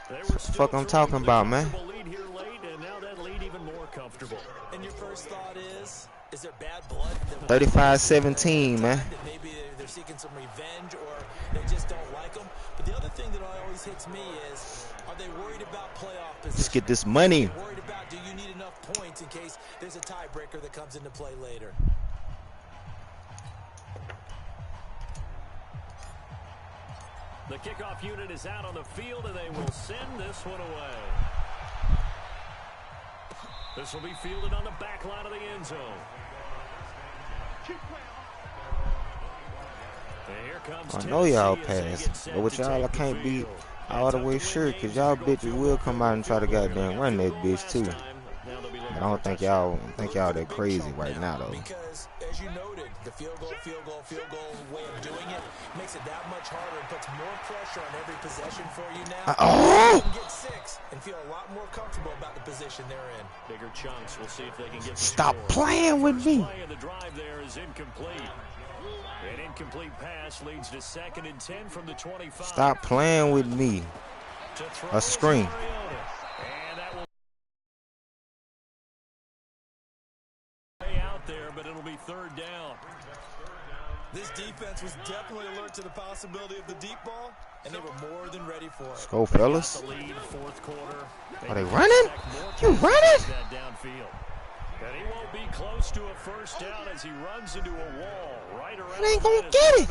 They were still Fuck I'm talking about, man. lead here late, and now that lead even more comfortable. And your first thought is there bad blood? 35-17, man. Maybe they're seeking some revenge or they just don't like them. But the other thing that always hits me is, are they worried about playoff position? Let's get this money. Are they worried about, do you need enough points in case there's a tiebreaker that comes into play later? The kickoff unit is out on the field, and they will send this one away. This will be fielded on the back line of the end zone. And here comes I know y'all Tennessee pass, but with y'all I can't be all the way sure, because y'all bitches will come out and try to goddamn run that bitch too. I don't think y'all that crazy right now though. Because as you noted, the field goal way of doing it makes it that much harder and puts more pressure on every possession for you now. You can get 6 and feel a lot more comfortable about the position they're in. Bigger chunks. We'll see if they can get the Stop score. playing with me. Play of the drive there is incomplete. An incomplete pass leads to 2nd and 10 from the 25. Stop playing with me. A screen. And that will out there, but it'll be third down. This defense was definitely alert to the possibility of the deep ball, and they were more than ready for it. Let's go, fellas. The lead, fourth quarter. Are they running? You running? That downfield. And he won't be close to a first down as he runs into a wall right around. They ain't gonna get it.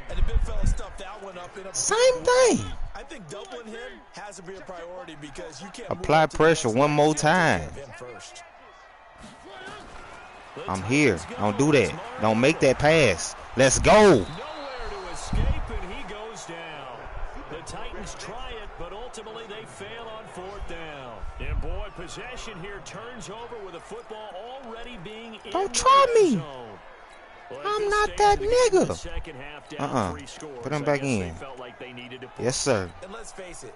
And the big fella stuffed that one up in a Same thing. I think doubling him has to be a priority because you can't Apply pressure one more time. I'm here. Don't do that. Don't make that pass. Let's go. Nowhere to escape, and he goes down. The Titans try it, but ultimately they fail on fourth down. And boy, possession here turns over with a football already being in. Don't try me. Well, I'm not that nigga. Second half down 3 scores. Put him back in. Like they needed to Yes, sir. And let's face it,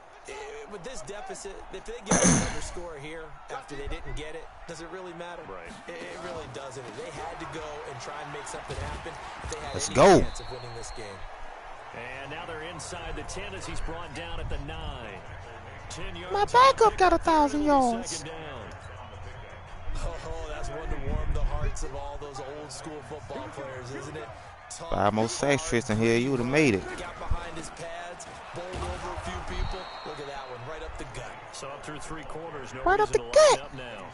with this deficit, if they get another score here after they didn't get it, does it really matter? Right. It really doesn't. They had to go and try and make something happen if they had Let's any go. chance of winning this game. And now they're inside the 10 as he's brought down at the 9. 10 yards. My backup got 1,000 yards. Second down. Oh, that's one to warm the hearts of all those old school football players, isn't it? 5 more sacks, Tristan Hill. You would have made it. Got behind his pads, bowled over a few people. Look at that one, right up the gut. So up through 3 quarters, no Right up reason the to line gut. up now.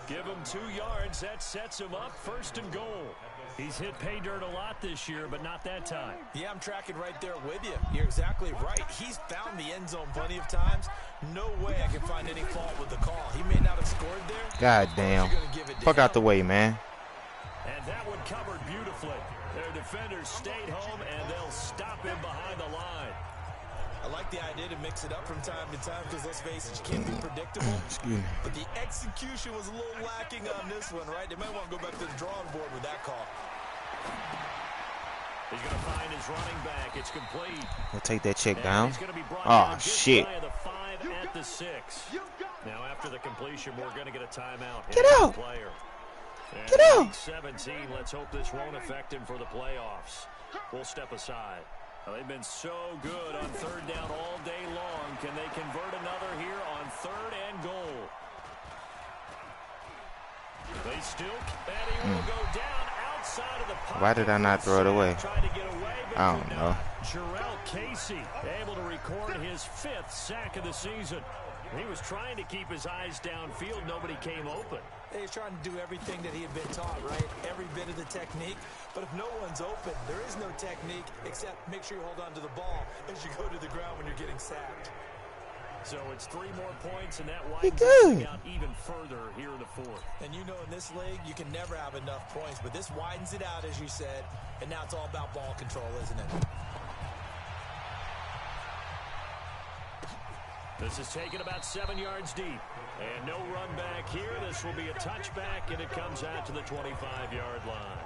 Give him 2 yards. That sets him up. First and goal. He's hit pay dirt a lot this year, but not that time. Yeah, I'm tracking right there with you. You're exactly right. He's found the end zone plenty of times. No way I can find any fault with the call. He may not have scored there. God damn. Fuck out the way, man. And that one covered beautifully. Their defenders stayed home, and they'll stop him behind the line. I like the idea to mix it up from time to time because, let's face it, you can't be predictable. Excuse me. But the execution was a little lacking on this one, right? They might want to go back to the drawing board with that call. He's going to find his running back. It's complete. We'll take that check And down. he's gonna be brought Oh, down just shit. shy of the 5 at the 6. Now, after the completion, we're going to get a timeout. Get out. Player. And Get out. week 17, let's hope this won't affect him for the playoffs. We'll step aside. Well, they've been so good on third down all day long. Can they convert another here on third and goal? They still, and he will go down Why did I not throw it away? I don't know. Jarrell Casey able to record his 5th sack of the season. He was trying to keep his eyes downfield. Nobody came open. He's trying to do everything that he had been taught, right? Every bit of the technique. But if no one's open, there is no technique except make sure you hold on to the ball as you go to the ground when you're getting sacked. So it's 3 more points, and that widens it out even further here in the 4th. And you know in this league, you can never have enough points, but this widens it out, as you said, and now it's all about ball control, isn't it? This is taken about 7 yards deep. And no run back here. This will be a touchback, and it comes out to the 25-yard line.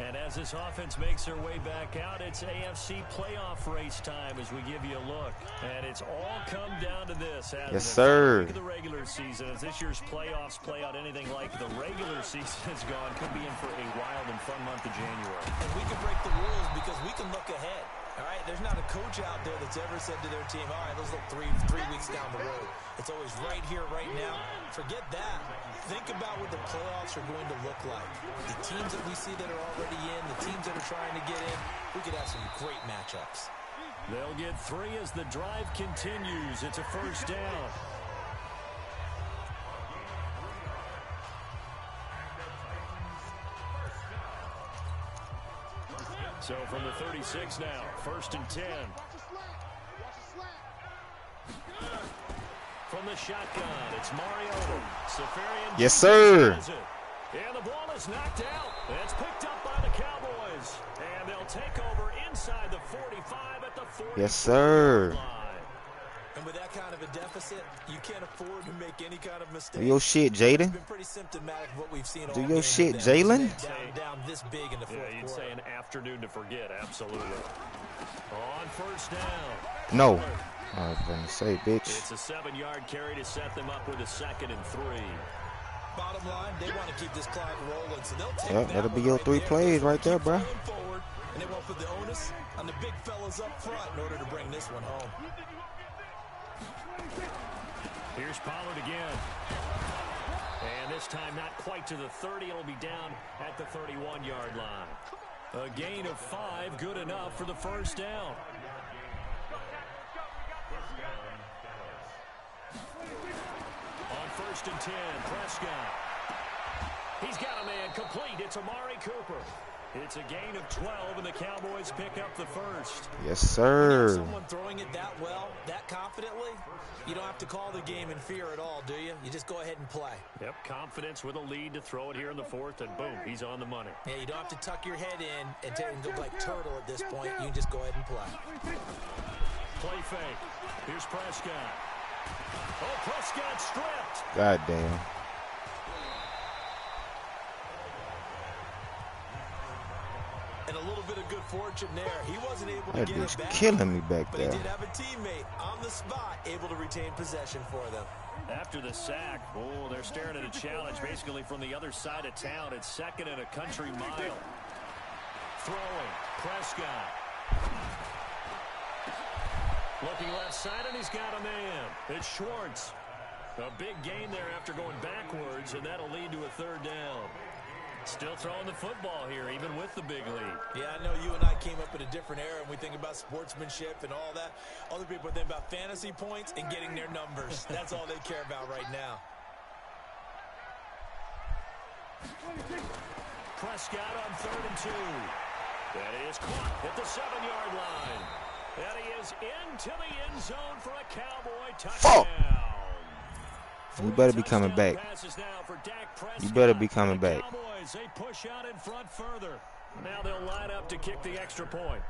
And as this offense makes their way back out, it's AFC playoff race time as we give you a look. And it's all come down to this. Yes, sir. The regular season, as this year's playoffs play out anything like the regular season has gone, could be in for a wild and fun month of January. And we can break the rules because we can look ahead. All right, there's not a coach out there that's ever said to their team, all right, let's look three weeks down the road. It's always right here, right now. Forget that. Think about what the playoffs are going to look like. The teams that we see that are already in, the teams that are trying to get in, we could have some great matchups. They'll get 3 as the drive continues. It's a 1st down. So from the 36 now, 1st and 10. From the shotgun, it's Mariota. Safarian. Yes, sir. And the ball is knocked out. It's picked up by the Cowboys. And they'll take over inside the 45 at the 40. Yes, sir. And with that kind of a deficit, you can't afford to make any kind of mistake. Do your shit, Jaden. It's been pretty symptomatic of what we've seen. Do your shit, Jalen. Down this big in the 4th you'd quarter. say an afternoon to forget. Absolutely. On 1st down. No. I was gonna say, bitch. It's a 7-yard carry to set them up with a 2nd and 3. Bottom line, they want to keep this clock rolling, so they'll take That'll be your 3 plays right there, bro. Forward, and they won't put the onus on the big fellas up front in order to bring this one home. Here's Pollard again. And this time not quite to the 30. It'll be down at the 31-yard line. A gain of 5, good enough for the 1st down. On 1st and 10, Prescott. He's got a man complete. It's Amari Cooper. It's a gain of 12, and the Cowboys pick up the 1st. Yes, sir. Someone throwing it that well, that confidently, you don't have to call the game in fear at all, do you? You just go ahead and play. Yep, confidence with a lead to throw it here in the 4th, and boom, he's on the money. Yeah, you don't have to tuck your head in and go like turtle at this point. You can just go ahead and play. Play fake. Here's Prescott. Oh, Prescott stripped. God damn. And a little bit of good fortune there. He wasn't able to That get dude's it back. killing me back But he there. did have a teammate on the spot able to retain possession for them. After the sack, oh, they're staring at a challenge basically from the other side of town. It's 2nd and a country mile. Throwing, Prescott. Looking left side, and he's got a man. It's Schwartz. A big gain there after going backwards, and that'll lead to a 3rd down. Still throwing the football here, even with the big lead. Yeah, I know you and I came up in a different era, and we think about sportsmanship and all that. Other people think about fantasy points and getting their numbers. That's all they care about right now. Prescott on 3rd and 2. That is caught at the 7-yard line. And he is into the end zone for a Cowboy touchdown. You better be coming back. You better be coming back. Cowboys, they push out in front further. Now they'll line up to kick the extra point.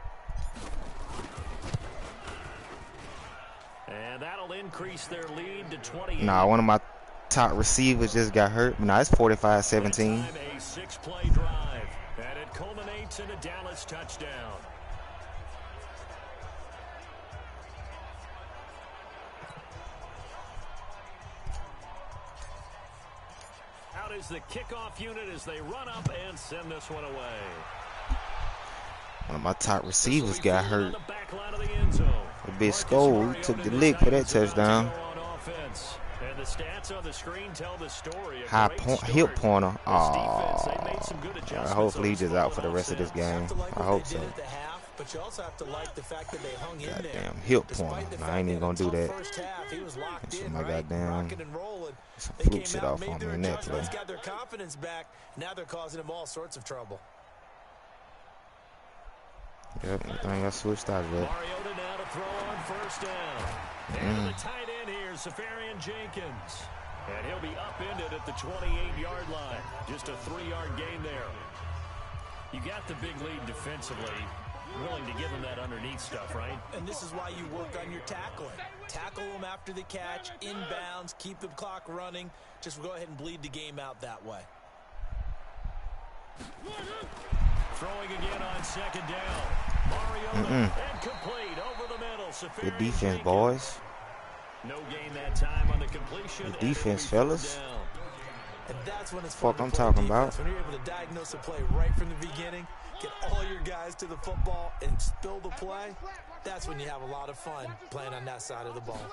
And that'll increase their lead to 28. Nah, one of my top receivers just got hurt. Nah, it's 45-17. A 6-play drive, and it culminates in a Dallas touchdown. Out is the kickoff unit as they run up and send this one away. One of my top receivers got hurt. The back line of the end zone. A big Skull, he took the lick for that touchdown. On offense. And the stats on the screen tell the story. High hip pointer. Oh, hopefully he's just out for the rest of this game. I hope so. But you also have to like the fact that they hung in there. Goddamn hip pointer. Nah, I ain't even gonna do that. He was locked in, my right? goddamn some They fluke came shit out, off made on me their in that play. adjustments, got their confidence back. Now they're causing him all sorts of trouble. Yep, I think I switched out of that. Mariota now to throw on first down. And the tight end here, Safarian Jenkins. And he'll be upended at the 28-yard line. Just a 3-yard gain there. You got the big lead defensively. Willing to give him that underneath stuff, right? And this is why you work on your tackling. Tackle them after the catch, inbounds, keep the clock running. Just go ahead and bleed the game out that way. Throwing again on second down. Mariota and complete over the middle. Good defense, boys. No gain that time on the completion. Good defense, fellas. And that's when it's fuck I'm talking about. When you're able to diagnose a play right from the beginning, get all your guys to the football and spill the play, that's when you have a lot of fun playing on that side of the ball.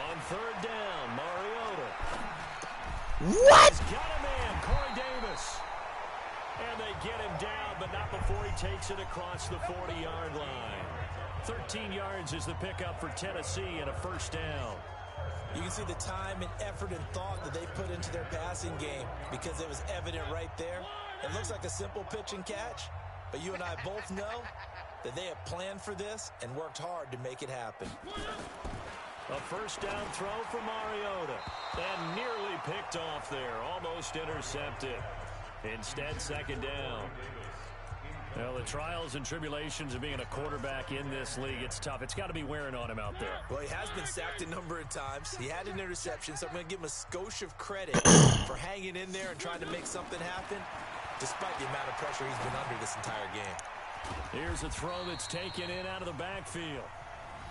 On third down, Mariota. What? He's got a man, Corey Davis. And they get him down, but not before he takes it across the 40-yard line. 13 yards is the pickup for Tennessee and a first down. You can see the time and effort and thought that they put into their passing game because it was evident right there. It looks like a simple pitch and catch, but you and I both know that they have planned for this and worked hard to make it happen. A first down throw for Mariota. And nearly picked off there. Almost intercepted. Instead, second down. Well, the trials and tribulations of being a quarterback in this league, it's tough. It's got to be wearing on him out there. Well, he has been sacked a number of times. He had an interception, so I'm going to give him a skosh of credit for hanging in there and trying to make something happen, despite the amount of pressure he's been under this entire game. Here's a throw that's taken in out of the backfield.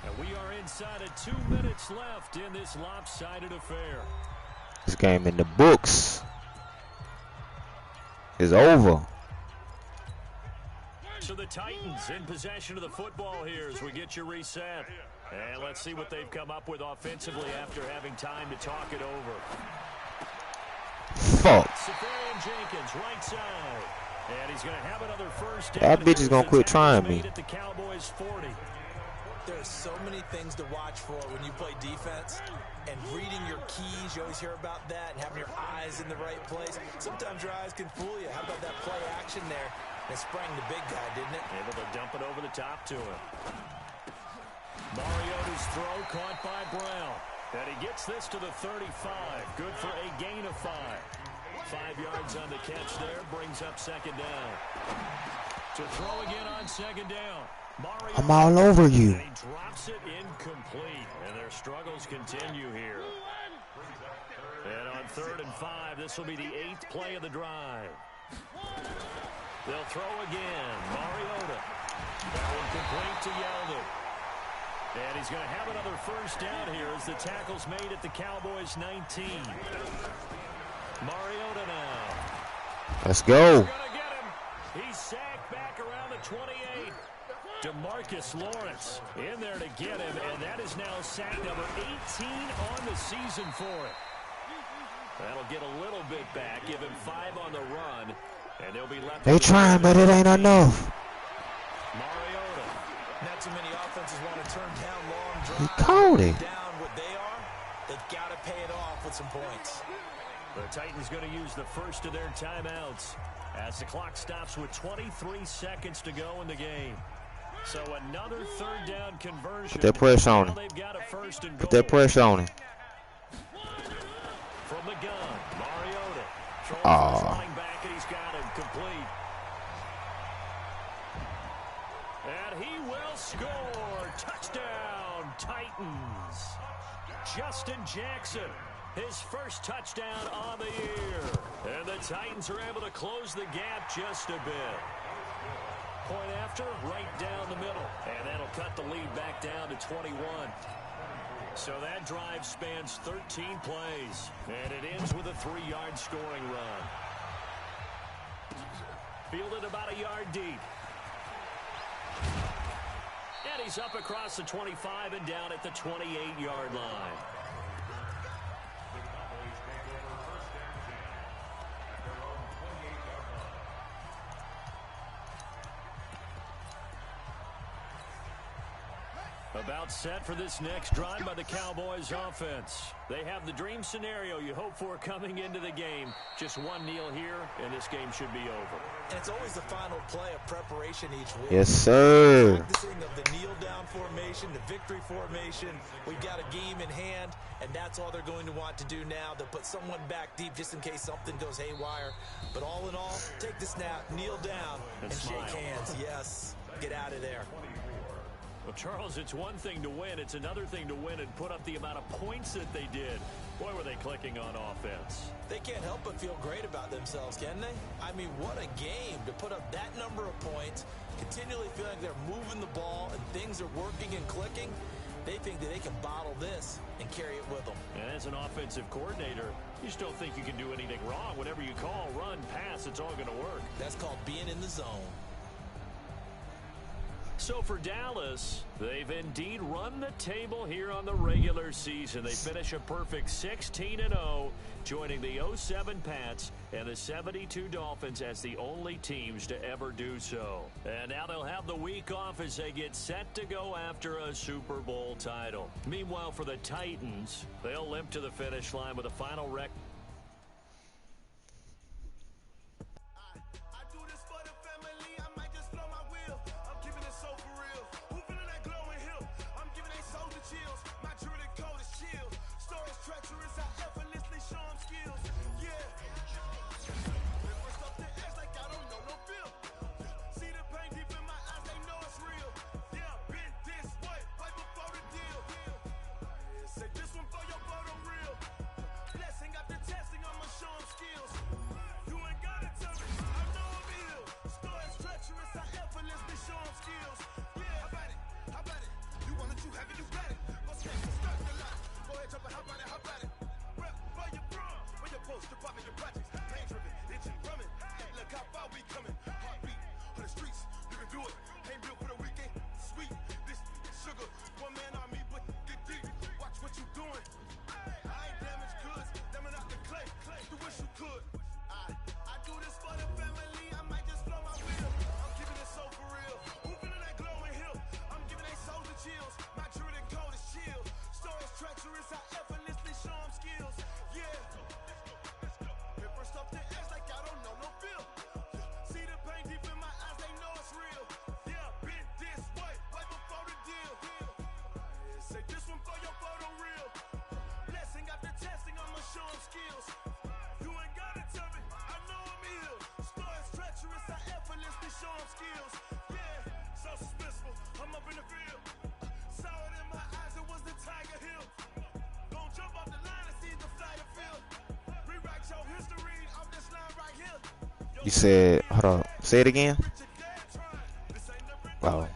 And we are inside of 2 minutes left in this lopsided affair. This game in the books is over. So the Titans in possession of the football here as we get you reset. And let's see what they've come up with offensively after having time to talk it over. Fuck. Safarian Jenkins, right side. And he's going to have another first down. That bitch is going to quit trying me. At the Cowboys 40. There's so many things to watch for when you play defense. And reading your keys, you always hear about that, and having your eyes in the right place. Sometimes your eyes can fool you. How about that play action there? It sprang the big guy, didn't it? Able to dump it over the top to him. Mariota's throw caught by Brown. And he gets this to the 35. Good for a gain of 5. 5 yards on the catch there. Brings up second down. To throw again on second down. Mariota, I'm all over you. and he drops it incomplete. And their struggles continue here. And on 3rd and 5, this will be the 8th play of the drive. They'll throw again. Mariota. That one complete to Yeldon. And he's going to have another first down here as the tackle's made at the Cowboys 19. Mariota now. Let's go. Gonna get him. He's sacked back around the 28. DeMarcus Lawrence in there to get him, and that is now sack number 18 on the season for it. That'll get a little bit back, give him 5 on the run, and they'll be left. They trying, but it ain't enough. Mariota. Not too many offenses want to turn down long drives. He called it. Down what they are, they've got to pay it off with some points. The Titans going to use the first of their timeouts as the clock stops with 23 seconds to go in the game. So another 3rd down conversion. Put that pressure on him. They've got a first and Put goal. that pressure on him. From the gun, Mariota. Throwing Aw. for his running back, and he's got him complete. And he will score. Touchdown, Titans. Justin Jackson, his first touchdown on the year. And the Titans are able to close the gap just a bit. Point after, right down the middle. And that'll cut the lead back down to 21. So that drive spans 13 plays. And it ends with a 3-yard scoring run. Fielded about a yard deep. And he's up across the 25 and down at the 28-yard line. About set for this next drive by the Cowboys offense. They have the dream scenario you hope for coming into the game. Just one kneel here, and this game should be over. And it's always the final play of preparation each week. Yes, sir. Practicing of the kneel-down formation, the victory formation. We've got a game in hand, and that's all they're going to want to do now. They'll put someone back deep just in case something goes haywire. But all in all, take the snap, kneel down, and shake hands. Yes, get out of there. Well, Charles, it's one thing to win. It's another thing to win and put up the amount of points that they did. Boy, were they clicking on offense. They can't help but feel great about themselves, can they? I mean, what a game to put up that number of points, continually feeling like they're moving the ball and things are working and clicking. They think that they can bottle this and carry it with them. And as an offensive coordinator, you just don't think you can do anything wrong. Whatever you call, run, pass, it's all going to work. That's called being in the zone. So for Dallas, they've indeed run the table here on the regular season. They finish a perfect 16-0, joining the 07 Pats and the 72 Dolphins as the only teams to ever do so. And now they'll have the week off as they get set to go after a Super Bowl title. Meanwhile, for the Titans, they'll limp to the finish line with a final record. You said, hold on, say it again. Wow.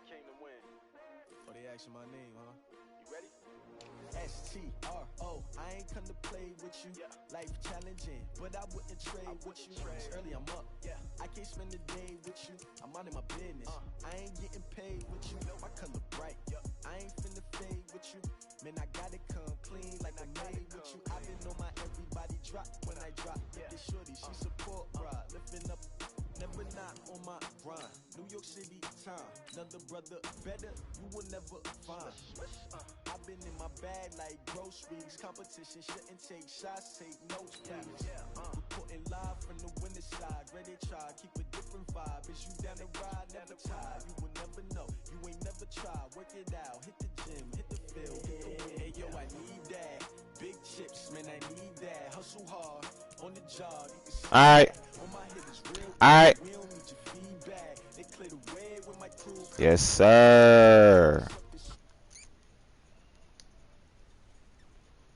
Came to win. Oh, they asking my name, huh? You ready? S-T-R-O. I ain't come to play with you. Yeah. Life challenging, but I wouldn't trade with you. It's early, I'm up. Yeah. I can't spend the day with you. I'm minding my business. I ain't getting paid with you. My color bright. I ain't finna fade with you. Man, I gotta come clean like I made with you. I've been on my everybody drop when I drop. This shorty, she support, ride. Lifting up. Never not on my grind. New York City time. Another brother better, you will never find. I've been in my bag like groceries. Competition shouldn't take shots, take notes, please. Reporting live from the winter side. Ready to try, keep a different vibe. Is you down the ride, never tired. You will never know, you ain't never tried. Work it out, hit the gym, hit the field. Hey, yo, I need that. Big chips, man, I need that. Hustle hard on the job. You can see Alright. that. On my head is real. Alright. We don't need your feedback. They clear the way with my crew. Yes, sir.